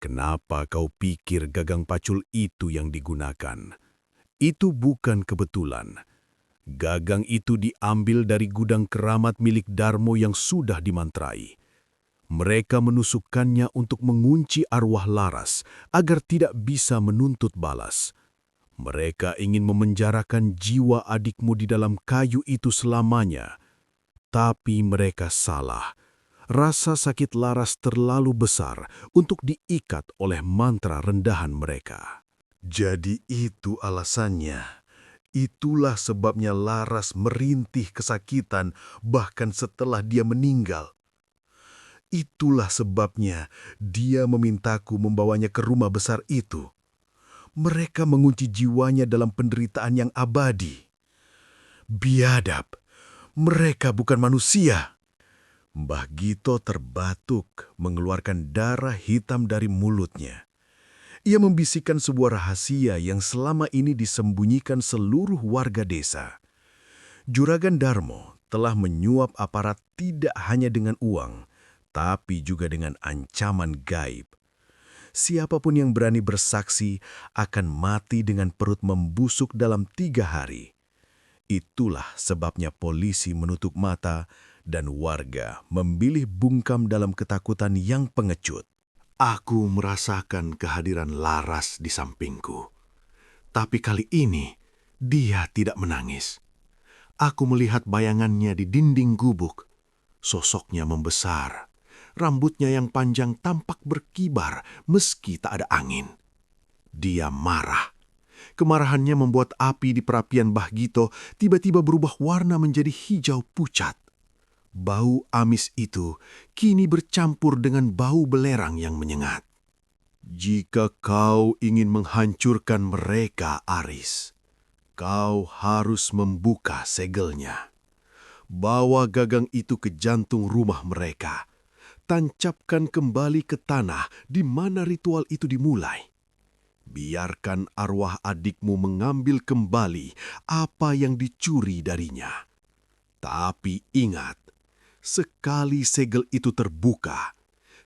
Kenapa kau pikir gagang pacul itu yang digunakan? Itu bukan kebetulan. Gagang itu diambil dari gudang keramat milik Darmo yang sudah dimantrai. Mereka menusukkannya untuk mengunci arwah Laras agar tidak bisa menuntut balas. Mereka ingin memenjarakan jiwa adikmu di dalam kayu itu selamanya. Tapi mereka salah. Rasa sakit Laras terlalu besar untuk diikat oleh mantra rendahan mereka. Jadi itu alasannya. Itulah sebabnya Laras merintih kesakitan bahkan setelah dia meninggal. Itulah sebabnya dia memintaku membawanya ke rumah besar itu. Mereka mengunci jiwanya dalam penderitaan yang abadi. Biadab, mereka bukan manusia. Mbah Gito terbatuk mengeluarkan darah hitam dari mulutnya. Ia membisikkan sebuah rahasia yang selama ini disembunyikan seluruh warga desa. Juragan Darmo telah menyuap aparat tidak hanya dengan uang, tapi juga dengan ancaman gaib. Siapapun yang berani bersaksi akan mati dengan perut membusuk dalam 3 hari. Itulah sebabnya polisi menutup mata dan warga memilih bungkam dalam ketakutan yang pengecut. Aku merasakan kehadiran Laras di sampingku. Tapi kali ini, dia tidak menangis. Aku melihat bayangannya di dinding gubuk. Sosoknya membesar, Rambutnya yang panjang tampak berkibar meski tak ada angin. Dia marah. Kemarahannya membuat api di perapian Bahgito tiba-tiba berubah warna menjadi hijau pucat. Bau amis itu kini bercampur dengan bau belerang yang menyengat. Jika kau ingin menghancurkan mereka, Aris, kau harus membuka segelnya. Bawa gagang itu ke jantung rumah mereka. Tancapkan kembali ke tanah di mana ritual itu dimulai. Biarkan arwah adikmu mengambil kembali apa yang dicuri darinya. Tapi ingat, sekali segel itu terbuka,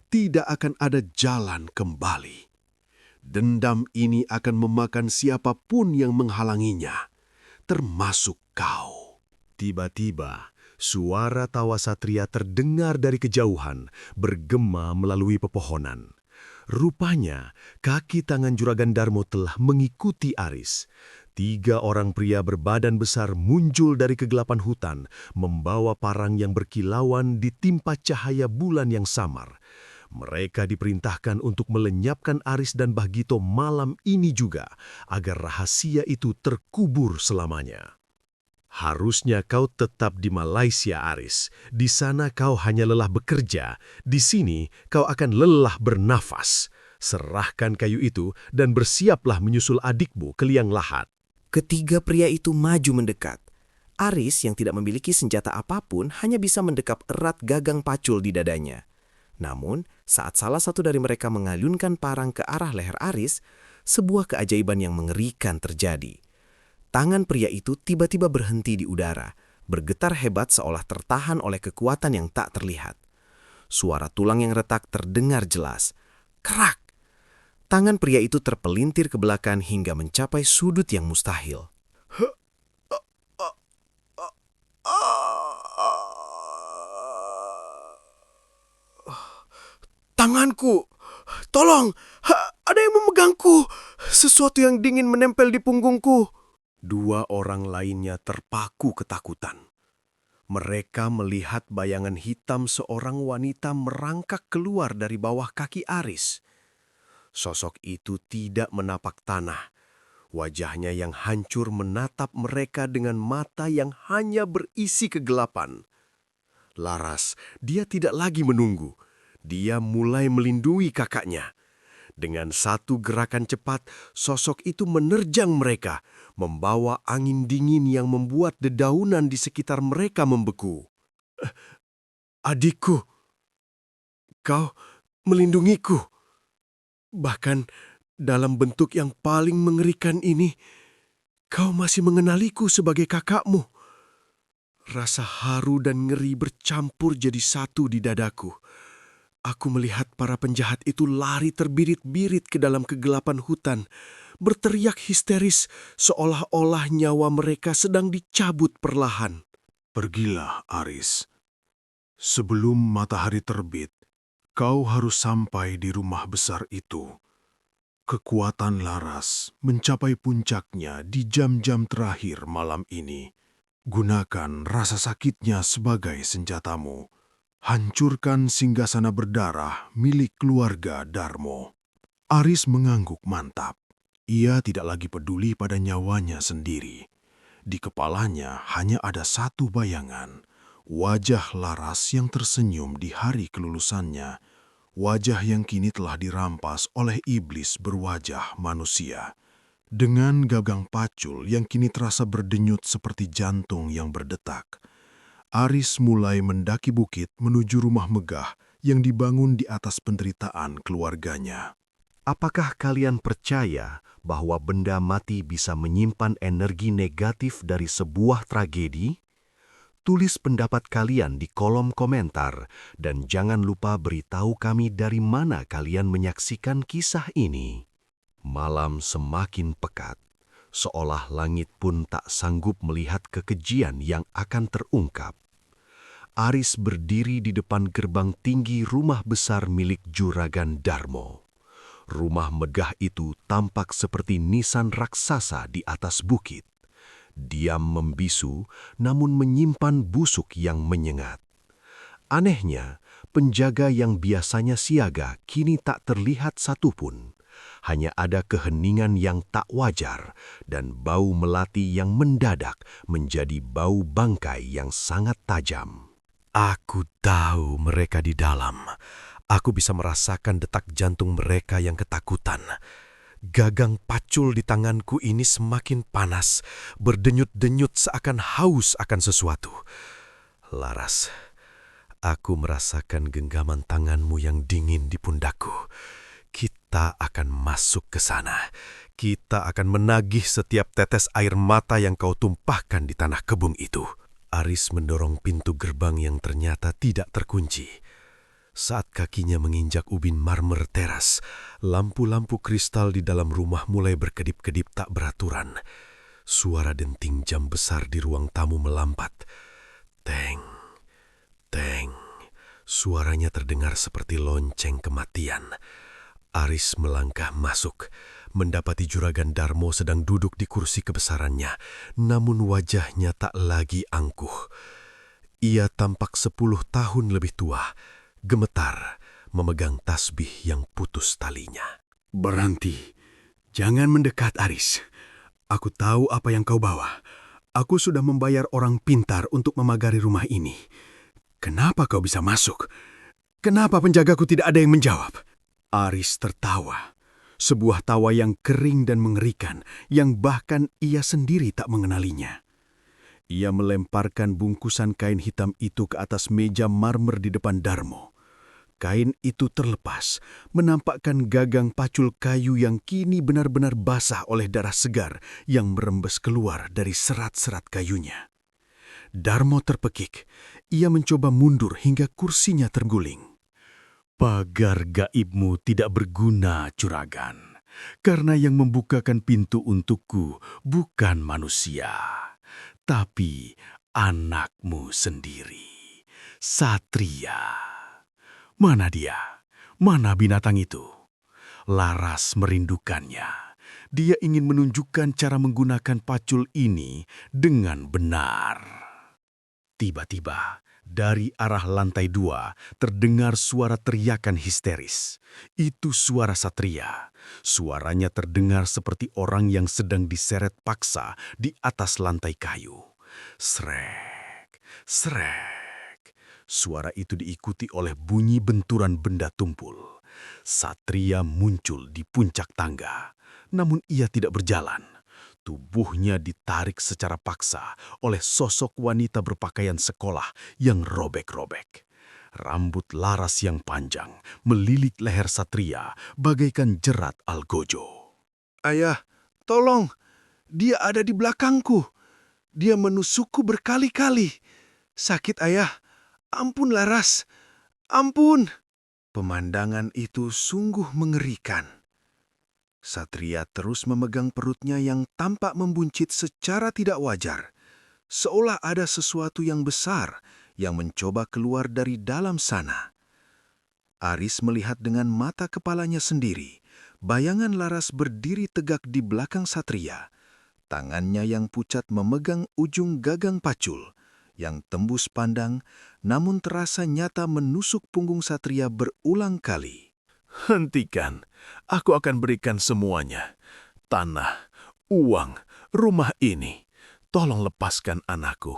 tidak akan ada jalan kembali. Dendam ini akan memakan siapapun yang menghalanginya, termasuk kau. Tiba-tiba, suara tawa Satria terdengar dari kejauhan, bergema melalui pepohonan. Rupanya, kaki tangan Juragan Darmo telah mengikuti Aris. 3 orang pria berbadan besar muncul dari kegelapan hutan, membawa parang yang berkilauan ditimpa cahaya bulan yang samar. Mereka diperintahkan untuk melenyapkan Aris dan Bahgito malam ini juga, agar rahasia itu terkubur selamanya. Harusnya kau tetap di Malaysia, Aris. Di sana kau hanya lelah bekerja, di sini kau akan lelah bernafas. Serahkan kayu itu dan bersiaplah menyusul adikmu ke liang lahat. Ketiga pria itu maju mendekat. Aris yang tidak memiliki senjata apapun hanya bisa mendekap erat gagang pacul di dadanya. Namun, saat salah satu dari mereka mengalunkan parang ke arah leher Aris, sebuah keajaiban yang mengerikan terjadi. Tangan pria itu tiba-tiba berhenti di udara, bergetar hebat seolah tertahan oleh kekuatan yang tak terlihat. Suara tulang yang retak terdengar jelas. Kerak! Tangan pria itu terpelintir ke belakang hingga mencapai sudut yang mustahil. Tanganku! Tolong! Ada yang memegangku! Sesuatu yang dingin menempel di punggungku. 2 orang lainnya terpaku ketakutan. Mereka melihat bayangan hitam seorang wanita merangkak keluar dari bawah kaki Aris. Sosok itu tidak menapak tanah. Wajahnya yang hancur menatap mereka dengan mata yang hanya berisi kegelapan. Laras, dia tidak lagi menunggu. Dia mulai melindungi kakaknya. Dengan satu gerakan cepat, sosok itu menerjang mereka, membawa angin dingin yang membuat dedaunan di sekitar mereka membeku. Adikku, kau melindungiku. Bahkan dalam bentuk yang paling mengerikan ini, kau masih mengenaliku sebagai kakakmu. Rasa haru dan ngeri bercampur jadi satu di dadaku. Aku melihat para penjahat itu lari terbirit-birit ke dalam kegelapan hutan, berteriak histeris seolah-olah nyawa mereka sedang dicabut perlahan. Pergilah, Aris. Sebelum matahari terbit, kau harus sampai di rumah besar itu. Kekuatan Laras mencapai puncaknya di jam-jam terakhir malam ini. Gunakan rasa sakitnya sebagai senjatamu. Hancurkan singgasana berdarah milik keluarga Darmo. Aris mengangguk mantap. Ia tidak lagi peduli pada nyawanya sendiri. Di kepalanya hanya ada satu bayangan. Wajah Laras yang tersenyum di hari kelulusannya. Wajah yang kini telah dirampas oleh iblis berwajah manusia. Dengan gagang pacul yang kini terasa berdenyut seperti jantung yang berdetak, Aris mulai mendaki bukit menuju rumah megah yang dibangun di atas penderitaan keluarganya. Apakah kalian percaya bahwa benda mati bisa menyimpan energi negatif dari sebuah tragedi? Tulis pendapat kalian di kolom komentar dan jangan lupa beritahu kami dari mana kalian menyaksikan kisah ini. Malam semakin pekat, seolah langit pun tak sanggup melihat kekejian yang akan terungkap. Aris berdiri di depan gerbang tinggi rumah besar milik Juragan Darmo. Rumah megah itu tampak seperti nisan raksasa di atas bukit. Diam membisu, namun menyimpan busuk yang menyengat. Anehnya, Penjaga yang biasanya siaga kini tak terlihat satupun. Hanya ada keheningan yang tak wajar dan bau melati yang mendadak menjadi bau bangkai yang sangat tajam. Aku tahu mereka di dalam. Aku bisa merasakan detak jantung mereka yang ketakutan. Gagang pacul di tanganku ini semakin panas, berdenyut-denyut seakan haus akan sesuatu. Laras, aku merasakan genggaman tanganmu yang dingin di pundakku. Kita akan masuk ke sana. Kita akan menagih setiap tetes air mata yang kau tumpahkan di tanah kebun itu. Aris mendorong pintu gerbang yang ternyata tidak terkunci. Saat kakinya menginjak ubin marmer teras, lampu-lampu kristal di dalam rumah mulai berkedip-kedip tak beraturan. Suara denting jam besar di ruang tamu melambat. Teng, teng. Suaranya terdengar seperti lonceng kematian. Aris melangkah masuk, mendapati Juragan Darmo sedang duduk di kursi kebesarannya, namun wajahnya tak lagi angkuh. Ia tampak 10 tahun lebih tua, gemetar, memegang tasbih yang putus talinya. Berhenti. Jangan mendekat, Aris. Aku tahu apa yang kau bawa. Aku sudah membayar orang pintar untuk memagari rumah ini. Kenapa kau bisa masuk? Kenapa penjagaku tidak ada yang menjawab? Aris tertawa. Sebuah tawa yang kering dan mengerikan, yang bahkan ia sendiri tak mengenalinya. Ia melemparkan bungkusan kain hitam itu ke atas meja marmer di depan Darmo. Kain itu terlepas, menampakkan gagang pacul kayu yang kini benar-benar basah oleh darah segar yang merembes keluar dari serat-serat kayunya. Darmo terpekik. Ia mencoba mundur hingga kursinya terguling. Pagar gaibmu tidak berguna, Juragan, karena yang membukakan pintu untukku bukan manusia, tapi anakmu sendiri, Satria. Mana dia? Mana binatang itu? Laras merindukannya. Dia ingin menunjukkan cara menggunakan pacul ini dengan benar. Tiba-tiba, dari arah lantai 2 terdengar suara teriakan histeris. Itu suara Satria. Suaranya terdengar seperti orang yang sedang diseret paksa di atas lantai kayu. Srek, srek. Suara itu diikuti oleh bunyi benturan benda tumpul. Satria muncul di puncak tangga, namun ia tidak berjalan. Tubuhnya ditarik secara paksa oleh sosok wanita berpakaian sekolah yang robek-robek. Rambut Laras yang panjang melilit leher Satria bagaikan jerat algojo. Ayah, tolong! Dia ada di belakangku. Dia menusukku berkali-kali. Sakit, ayah. Ampun, Laras. Ampun! Pemandangan itu sungguh mengerikan. Satria terus memegang perutnya yang tampak membuncit secara tidak wajar, seolah ada sesuatu yang besar yang mencoba keluar dari dalam sana. Aris melihat dengan mata kepalanya sendiri, bayangan Laras berdiri tegak di belakang Satria. Tangannya yang pucat memegang ujung gagang pacul, yang tembus pandang namun terasa nyata menusuk punggung Satria berulang kali. Hentikan, aku akan berikan semuanya. Tanah, uang, rumah ini. Tolong lepaskan anakku.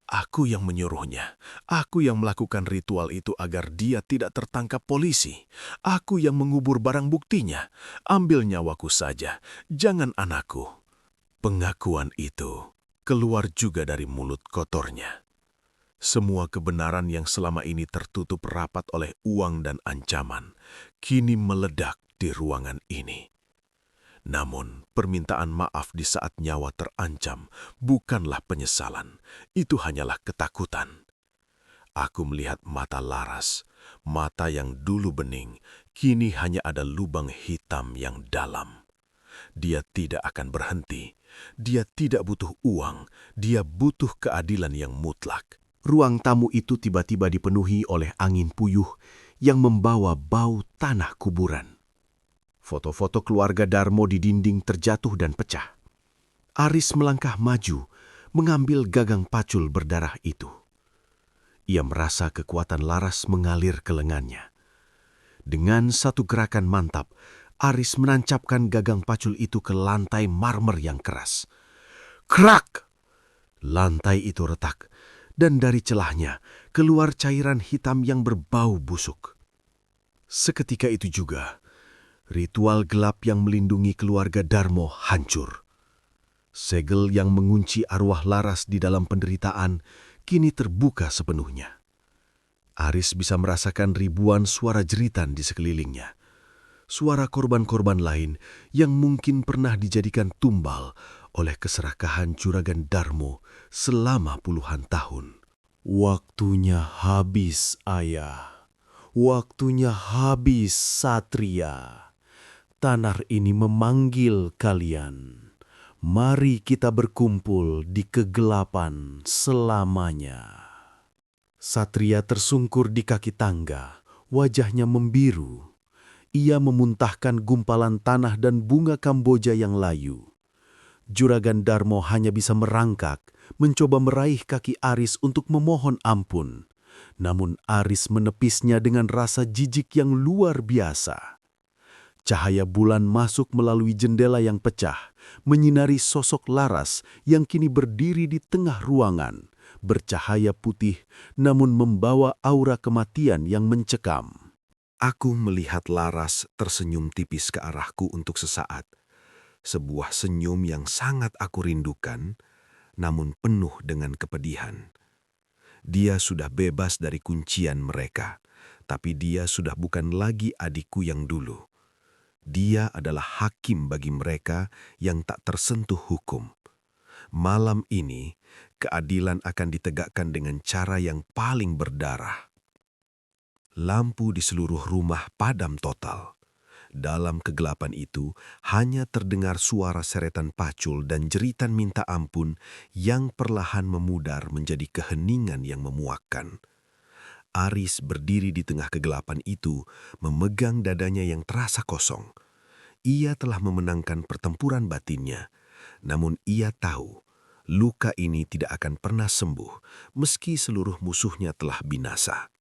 Aku yang menyuruhnya. Aku yang melakukan ritual itu agar dia tidak tertangkap polisi. Aku yang mengubur barang buktinya. Ambil nyawaku saja, jangan anakku. Pengakuan itu keluar juga dari mulut kotornya. Semua kebenaran yang selama ini tertutup rapat oleh uang dan ancaman, kini meledak di ruangan ini. Namun, permintaan maaf di saat nyawa terancam bukanlah penyesalan, itu hanyalah ketakutan. Aku melihat mata Laras, mata yang dulu bening, kini hanya ada lubang hitam yang dalam. Dia tidak akan berhenti, dia tidak butuh uang, dia butuh keadilan yang mutlak. Ruang tamu itu tiba-tiba dipenuhi oleh angin puyuh yang membawa bau tanah kuburan. Foto-foto keluarga Darmo di dinding terjatuh dan pecah. Aris melangkah maju, mengambil gagang pacul berdarah itu. Ia merasa kekuatan Laras mengalir ke lengannya. Dengan satu gerakan mantap, Aris menancapkan gagang pacul itu ke lantai marmer yang keras. Krak! Lantai itu retak, dan dari celahnya keluar cairan hitam yang berbau busuk. Seketika itu juga, ritual gelap yang melindungi keluarga Darmo hancur. Segel yang mengunci arwah Laras di dalam penderitaan kini terbuka sepenuhnya. Aris bisa merasakan ribuan suara jeritan di sekelilingnya. Suara korban-korban lain yang mungkin pernah dijadikan tumbal oleh keserakahan Juragan Darmo selama puluhan tahun. Waktunya habis, Ayah. Waktunya habis, Satria. Tanah ini memanggil kalian. Mari kita berkumpul di kegelapan selamanya. Satria tersungkur di kaki tangga, wajahnya membiru. Ia memuntahkan gumpalan tanah dan bunga Kamboja yang layu. Juragan Darmo hanya bisa merangkak, mencoba meraih kaki Aris untuk memohon ampun. Namun Aris menepisnya dengan rasa jijik yang luar biasa. Cahaya bulan masuk melalui jendela yang pecah, menyinari sosok Laras yang kini berdiri di tengah ruangan, bercahaya putih namun membawa aura kematian yang mencekam. Aku melihat Laras tersenyum tipis ke arahku untuk sesaat. Sebuah senyum yang sangat aku rindukan, namun penuh dengan kepedihan. Dia sudah bebas dari kuncian mereka, tapi dia sudah bukan lagi adikku yang dulu. Dia adalah hakim bagi mereka yang tak tersentuh hukum. Malam ini, keadilan akan ditegakkan dengan cara yang paling berdarah. Lampu di seluruh rumah padam total. Dalam kegelapan itu, hanya terdengar suara seretan pacul dan jeritan minta ampun yang perlahan memudar menjadi keheningan yang memuakkan. Aris berdiri di tengah kegelapan itu, memegang dadanya yang terasa kosong. Ia telah memenangkan pertempuran batinnya, namun ia tahu luka ini tidak akan pernah sembuh meski seluruh musuhnya telah binasa.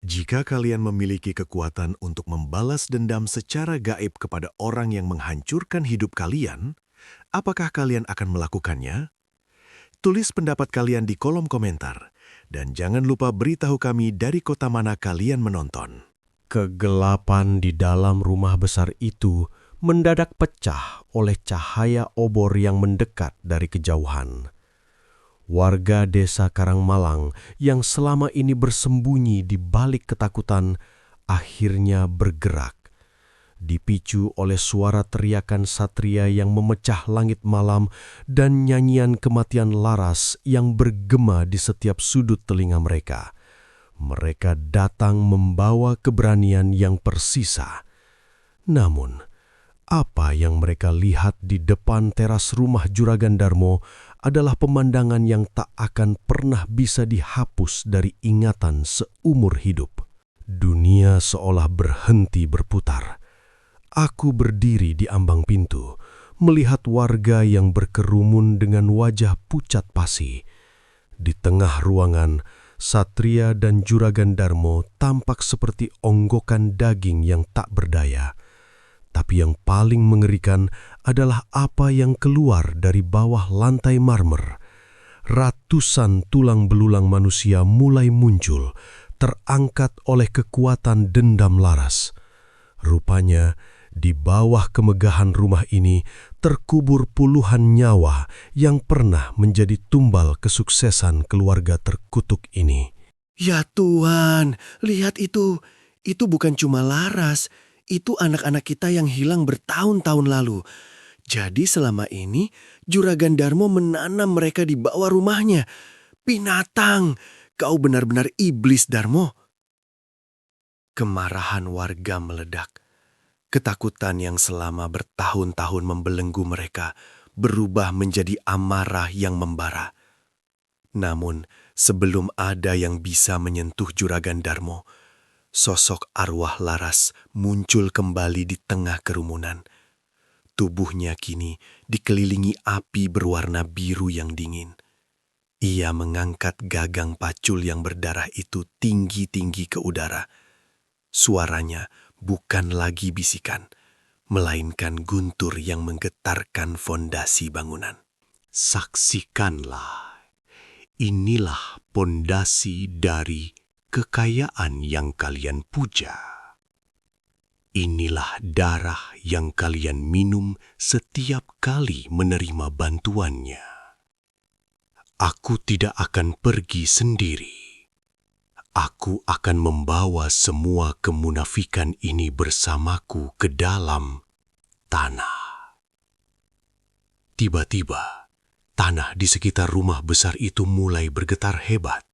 Jika kalian memiliki kekuatan untuk membalas dendam secara gaib kepada orang yang menghancurkan hidup kalian, apakah kalian akan melakukannya? Tulis pendapat kalian di kolom komentar, dan jangan lupa beritahu kami dari kota mana kalian menonton. Kegelapan di dalam rumah besar itu mendadak pecah oleh cahaya obor yang mendekat dari kejauhan. Warga desa Karangmalang yang selama ini bersembunyi di balik ketakutan akhirnya bergerak. Dipicu oleh suara teriakan Satria yang memecah langit malam dan nyanyian kematian Laras yang bergema di setiap sudut telinga mereka. Mereka datang membawa keberanian yang persisa. Namun, apa yang mereka lihat di depan teras rumah Juragan Darmo adalah pemandangan yang tak akan pernah bisa dihapus dari ingatan seumur hidup. Dunia seolah berhenti berputar. Aku berdiri di ambang pintu, melihat warga yang berkerumun dengan wajah pucat pasi. Di tengah ruangan, Satria dan Juragan Darmo tampak seperti onggokan daging yang tak berdaya. Tapi yang paling mengerikan adalah apa yang keluar dari bawah lantai marmer. Ratusan tulang belulang manusia mulai muncul, terangkat oleh kekuatan dendam Laras. Rupanya, di bawah kemegahan rumah ini terkubur puluhan nyawa yang pernah menjadi tumbal kesuksesan keluarga terkutuk ini. Ya Tuhan, lihat itu. Itu bukan cuma Laras. Itu anak-anak kita yang hilang bertahun-tahun lalu. Jadi selama ini Juragan Darmo menanam mereka di bawah rumahnya. Binatang, kau benar-benar iblis Darmo. Kemarahan warga meledak. Ketakutan yang selama bertahun-tahun membelenggu mereka berubah menjadi amarah yang membara. Namun sebelum ada yang bisa menyentuh Juragan Darmo, sosok arwah Laras muncul kembali di tengah kerumunan. Tubuhnya kini dikelilingi api berwarna biru yang dingin. Ia mengangkat gagang pacul yang berdarah itu tinggi-tinggi ke udara. Suaranya bukan lagi bisikan, melainkan guntur yang menggetarkan fondasi bangunan. Saksikanlah, inilah pondasi dari kekayaan yang kalian puja. Inilah darah yang kalian minum setiap kali menerima bantuannya. Aku tidak akan pergi sendiri. Aku akan membawa semua kemunafikan ini bersamaku ke dalam tanah. Tiba-tiba, tanah di sekitar rumah besar itu mulai bergetar hebat.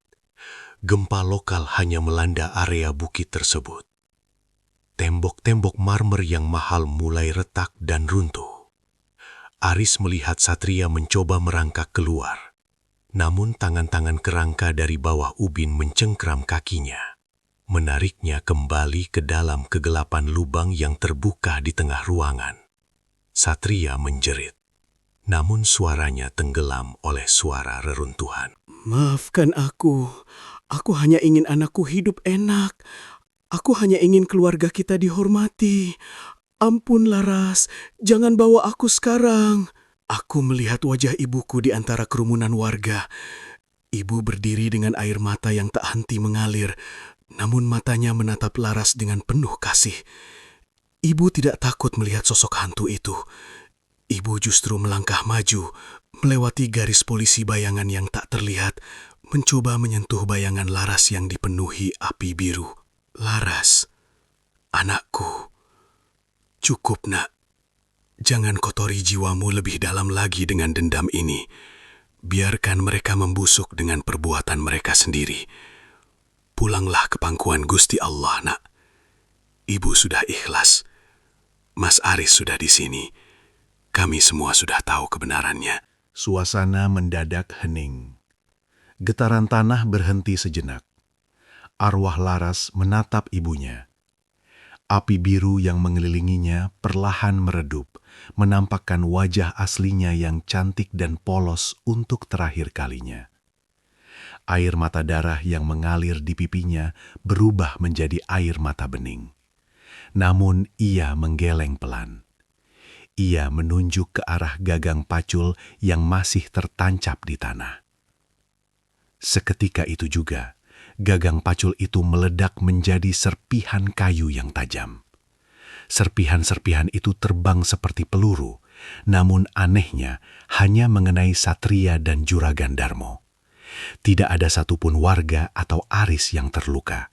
Gempa lokal hanya melanda area bukit tersebut. Tembok-tembok marmer yang mahal mulai retak dan runtuh. Aris melihat Satria mencoba merangkak keluar. Namun tangan-tangan kerangka dari bawah ubin mencengkram kakinya, menariknya kembali ke dalam kegelapan lubang yang terbuka di tengah ruangan. Satria menjerit, namun suaranya tenggelam oleh suara reruntuhan. Maafkan aku hanya ingin anakku hidup enak. Aku hanya ingin keluarga kita dihormati. Ampun Laras, jangan bawa aku sekarang. Aku melihat wajah ibuku di antara kerumunan warga. Ibu berdiri dengan air mata yang tak henti mengalir, namun matanya menatap Laras dengan penuh kasih. Ibu tidak takut melihat sosok hantu itu. Ibu justru melangkah maju, melewati garis polisi bayangan yang tak terlihat, mencoba menyentuh bayangan Laras yang dipenuhi api biru. Laras, anakku, cukup nak. Jangan kotori jiwamu lebih dalam lagi dengan dendam ini. Biarkan mereka membusuk dengan perbuatan mereka sendiri. Pulanglah ke pangkuan Gusti Allah, nak. Ibu sudah ikhlas. Mas Aris sudah di sini. Kami semua sudah tahu kebenarannya. Suasana mendadak hening. Getaran tanah berhenti sejenak. Arwah Laras menatap ibunya. Api biru yang mengelilinginya perlahan meredup, menampakkan wajah aslinya yang cantik dan polos untuk terakhir kalinya. Air mata darah yang mengalir di pipinya berubah menjadi air mata bening. Namun ia menggeleng pelan. Ia menunjuk ke arah gagang pacul yang masih tertancap di tanah. Seketika itu juga, gagang pacul itu meledak menjadi serpihan kayu yang tajam. Serpihan-serpihan itu terbang seperti peluru, namun anehnya hanya mengenai Satria dan Juragan Darmo. Tidak ada satupun warga atau Aris yang terluka.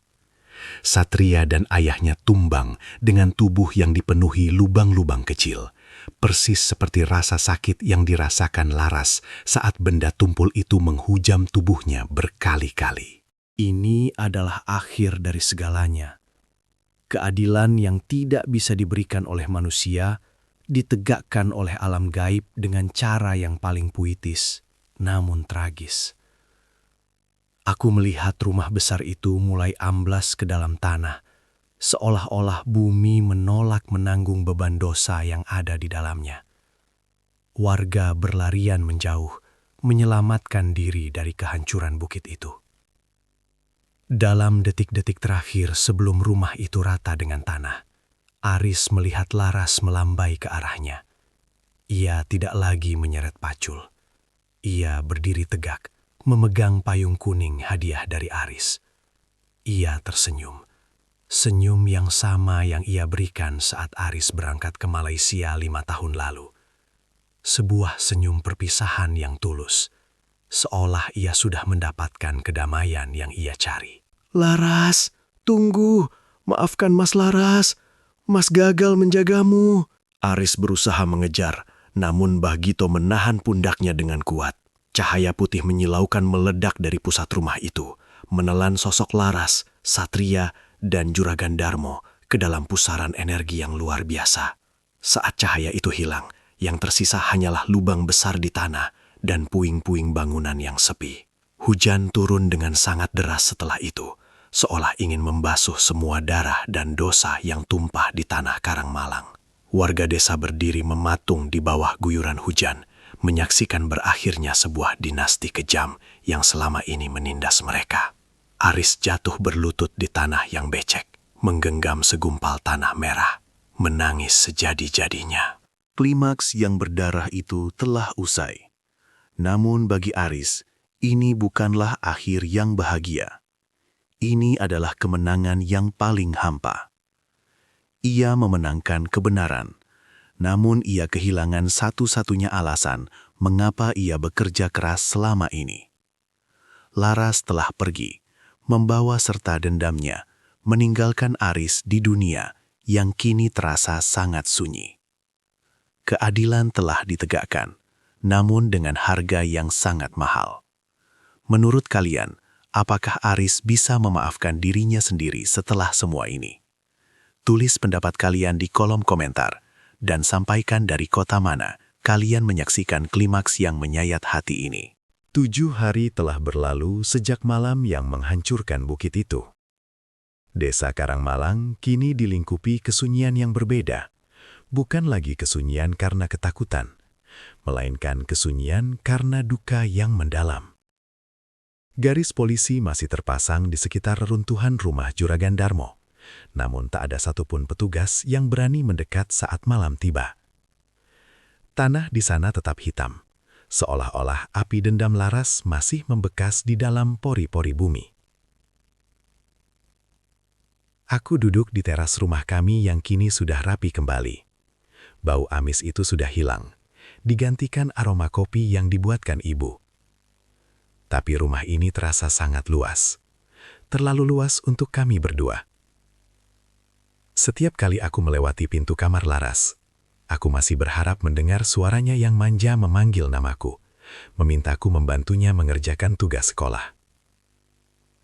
Satria dan ayahnya tumbang dengan tubuh yang dipenuhi lubang-lubang kecil, persis seperti rasa sakit yang dirasakan Laras saat benda tumpul itu menghujam tubuhnya berkali-kali. Ini adalah akhir dari segalanya. Keadilan yang tidak bisa diberikan oleh manusia ditegakkan oleh alam gaib dengan cara yang paling puitis, namun tragis. Aku melihat rumah besar itu mulai amblas ke dalam tanah, seolah-olah bumi menolak menanggung beban dosa yang ada di dalamnya. Warga berlarian menjauh, menyelamatkan diri dari kehancuran bukit itu. Dalam detik-detik terakhir sebelum rumah itu rata dengan tanah, Aris melihat Laras melambai ke arahnya. Ia tidak lagi menyeret pacul. Ia berdiri tegak, memegang payung kuning hadiah dari Aris. Ia tersenyum. Senyum yang sama yang ia berikan saat Aris berangkat ke Malaysia 5 tahun lalu. Sebuah senyum perpisahan yang tulus, seolah ia sudah mendapatkan kedamaian yang ia cari. Laras, tunggu. Maafkan Mas Laras. Mas gagal menjagamu. Aris berusaha mengejar, namun Mbah Gito menahan pundaknya dengan kuat. Cahaya putih menyilaukan meledak dari pusat rumah itu, menelan sosok Laras, Satria, dan Juragan Darmo ke dalam pusaran energi yang luar biasa. Saat cahaya itu hilang, yang tersisa hanyalah lubang besar di tanah dan puing-puing bangunan yang sepi. Hujan turun dengan sangat deras setelah itu, seolah ingin membasuh semua darah dan dosa yang tumpah di tanah Karangmalang. Warga desa berdiri mematung di bawah guyuran hujan, menyaksikan berakhirnya sebuah dinasti kejam yang selama ini menindas mereka. Aris jatuh berlutut di tanah yang becek, menggenggam segumpal tanah merah, menangis sejadi-jadinya. Klimaks yang berdarah itu telah usai. Namun bagi Aris, ini bukanlah akhir yang bahagia. Ini adalah kemenangan yang paling hampa. Ia memenangkan kebenaran, namun ia kehilangan satu-satunya alasan mengapa ia bekerja keras selama ini. Laras telah pergi, membawa serta dendamnya, meninggalkan Aris di dunia yang kini terasa sangat sunyi. Keadilan telah ditegakkan, namun dengan harga yang sangat mahal. Menurut kalian, apakah Aris bisa memaafkan dirinya sendiri setelah semua ini? Tulis pendapat kalian di kolom komentar, dan sampaikan dari kota mana kalian menyaksikan klimaks yang menyayat hati ini. 7 hari telah berlalu sejak malam yang menghancurkan bukit itu. Desa Karangmalang kini dilingkupi kesunyian yang berbeda. Bukan lagi kesunyian karena ketakutan, melainkan kesunyian karena duka yang mendalam. Garis polisi masih terpasang di sekitar reruntuhan rumah Juragan Darmo. Namun tak ada satupun petugas yang berani mendekat saat malam tiba. Tanah di sana tetap hitam, seolah-olah api dendam Laras masih membekas di dalam pori-pori bumi. Aku duduk di teras rumah kami yang kini sudah rapi kembali. Bau amis itu sudah hilang, digantikan aroma kopi yang dibuatkan ibu. Tapi rumah ini terasa sangat luas, terlalu luas untuk kami berdua. Setiap kali aku melewati pintu kamar Laras, aku masih berharap mendengar suaranya yang manja memanggil namaku, memintaku membantunya mengerjakan tugas sekolah.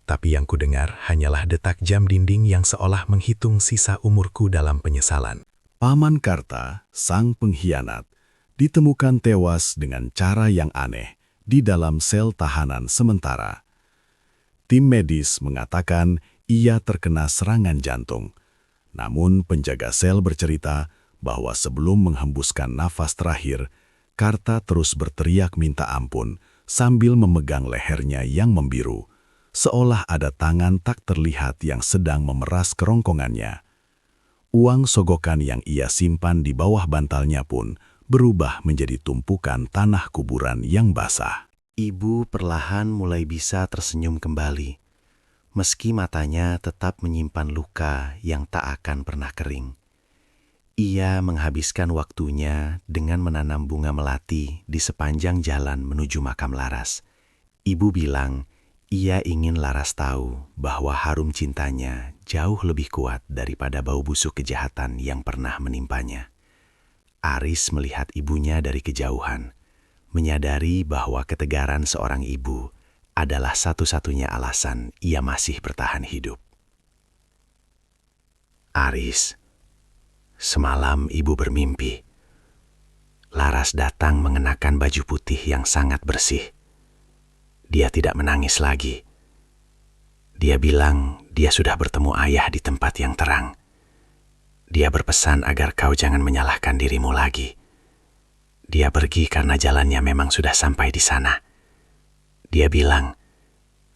Tapi yang kudengar hanyalah detak jam dinding yang seolah menghitung sisa umurku dalam penyesalan. Paman Karta, sang pengkhianat, ditemukan tewas dengan cara yang aneh di dalam sel tahanan sementara. Tim medis mengatakan ia terkena serangan jantung. Namun penjaga sel bercerita bahwa sebelum menghembuskan nafas terakhir, Karta terus berteriak minta ampun sambil memegang lehernya yang membiru, seolah ada tangan tak terlihat yang sedang memeras kerongkongannya. Uang sogokan yang ia simpan di bawah bantalnya pun berubah menjadi tumpukan tanah kuburan yang basah. Ibu perlahan mulai bisa tersenyum kembali, meski matanya tetap menyimpan luka yang tak akan pernah kering. Ia menghabiskan waktunya dengan menanam bunga melati di sepanjang jalan menuju makam Laras. Ibu bilang, ia ingin Laras tahu bahwa harum cintanya jauh lebih kuat daripada bau busuk kejahatan yang pernah menimpanya. Aris melihat ibunya dari kejauhan, menyadari bahwa ketegaran seorang ibu adalah satu-satunya alasan ia masih bertahan hidup. Aris, semalam ibu bermimpi. Laras datang mengenakan baju putih yang sangat bersih. Dia tidak menangis lagi. Dia bilang dia sudah bertemu ayah di tempat yang terang. Dia berpesan agar kau jangan menyalahkan dirimu lagi. Dia pergi karena jalannya memang sudah sampai di sana. Dia bilang,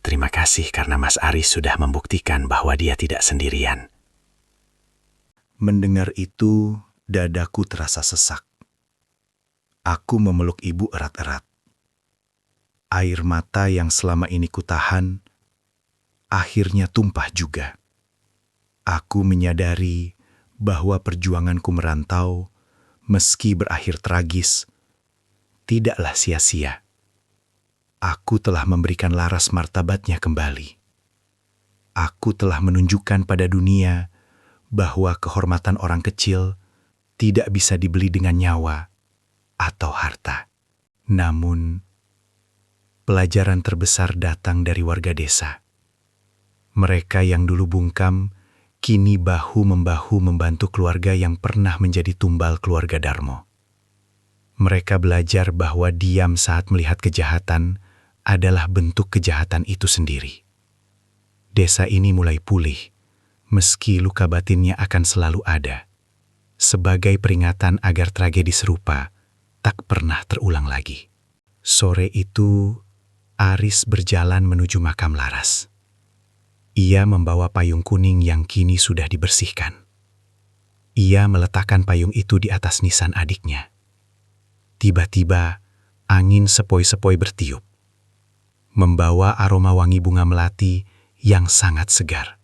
terima kasih karena Mas Aris sudah membuktikan bahwa dia tidak sendirian. Mendengar itu, dadaku terasa sesak. Aku memeluk ibu erat-erat. Air mata yang selama ini kutahan, akhirnya tumpah juga. Aku menyadari bahwa perjuanganku merantau, meski berakhir tragis, tidaklah sia-sia. Aku telah memberikan Laras martabatnya kembali. Aku telah menunjukkan pada dunia bahwa kehormatan orang kecil tidak bisa dibeli dengan nyawa atau harta. Namun, pelajaran terbesar datang dari warga desa. Mereka yang dulu bungkam, kini bahu-membahu membantu keluarga yang pernah menjadi tumbal keluarga Darmo. Mereka belajar bahwa diam saat melihat kejahatan adalah bentuk kejahatan itu sendiri. Desa ini mulai pulih, meski luka batinnya akan selalu ada. Sebagai peringatan agar tragedi serupa tak pernah terulang lagi. Sore itu, Aris berjalan menuju makam Laras. Ia membawa payung kuning yang kini sudah dibersihkan. Ia meletakkan payung itu di atas nisan adiknya. Tiba-tiba, angin sepoi-sepoi bertiup, membawa aroma wangi bunga melati yang sangat segar.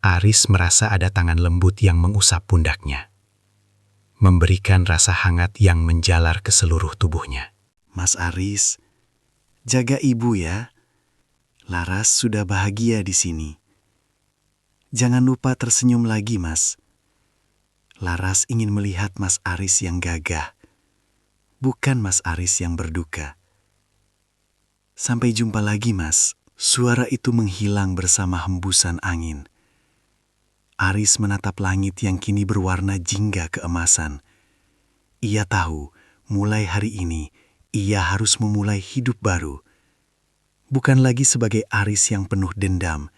Aris merasa ada tangan lembut yang mengusap pundaknya, memberikan rasa hangat yang menjalar ke seluruh tubuhnya. Mas Aris, jaga ibu ya. Laras sudah bahagia di sini. Jangan lupa tersenyum lagi, Mas. Laras ingin melihat Mas Aris yang gagah, bukan Mas Aris yang berduka. Sampai jumpa lagi, Mas. Suara itu menghilang bersama hembusan angin. Aris menatap langit yang kini berwarna jingga keemasan. Ia tahu, mulai hari ini, ia harus memulai hidup baru. Bukan lagi sebagai Aris yang penuh dendam,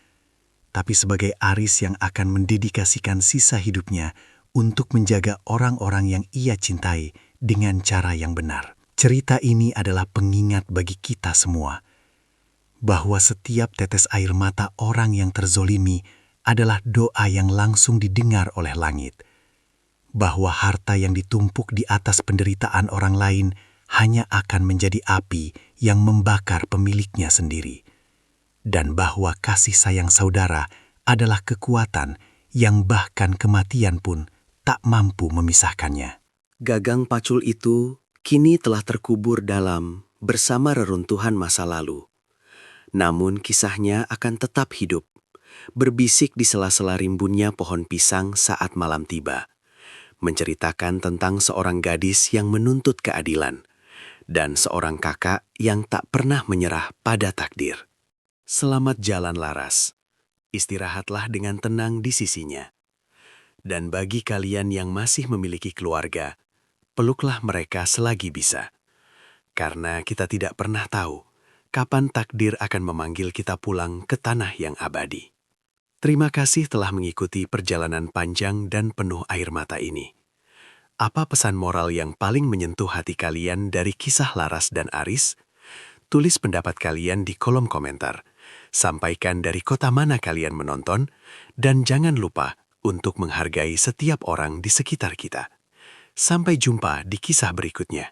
tapi sebagai Aris yang akan mendedikasikan sisa hidupnya untuk menjaga orang-orang yang ia cintai dengan cara yang benar. Cerita ini adalah pengingat bagi kita semua, bahwa setiap tetes air mata orang yang terzolimi adalah doa yang langsung didengar oleh langit, bahwa harta yang ditumpuk di atas penderitaan orang lain hanya akan menjadi api yang membakar pemiliknya sendiri, dan bahwa kasih sayang saudara adalah kekuatan yang bahkan kematian pun tak mampu memisahkannya. Gagang pacul itu kini telah terkubur dalam bersama reruntuhan masa lalu. Namun kisahnya akan tetap hidup, berbisik di sela-sela rimbunnya pohon pisang saat malam tiba, menceritakan tentang seorang gadis yang menuntut keadilan, dan seorang kakak yang tak pernah menyerah pada takdir. Selamat jalan Laras, istirahatlah dengan tenang di sisinya. Dan bagi kalian yang masih memiliki keluarga, peluklah mereka selagi bisa. Karena kita tidak pernah tahu kapan takdir akan memanggil kita pulang ke tanah yang abadi. Terima kasih telah mengikuti perjalanan panjang dan penuh air mata ini. Apa pesan moral yang paling menyentuh hati kalian dari kisah Laras dan Aris? Tulis pendapat kalian di kolom komentar. Sampaikan dari kota mana kalian menonton, dan jangan lupa untuk menghargai setiap orang di sekitar kita. Sampai jumpa di kisah berikutnya.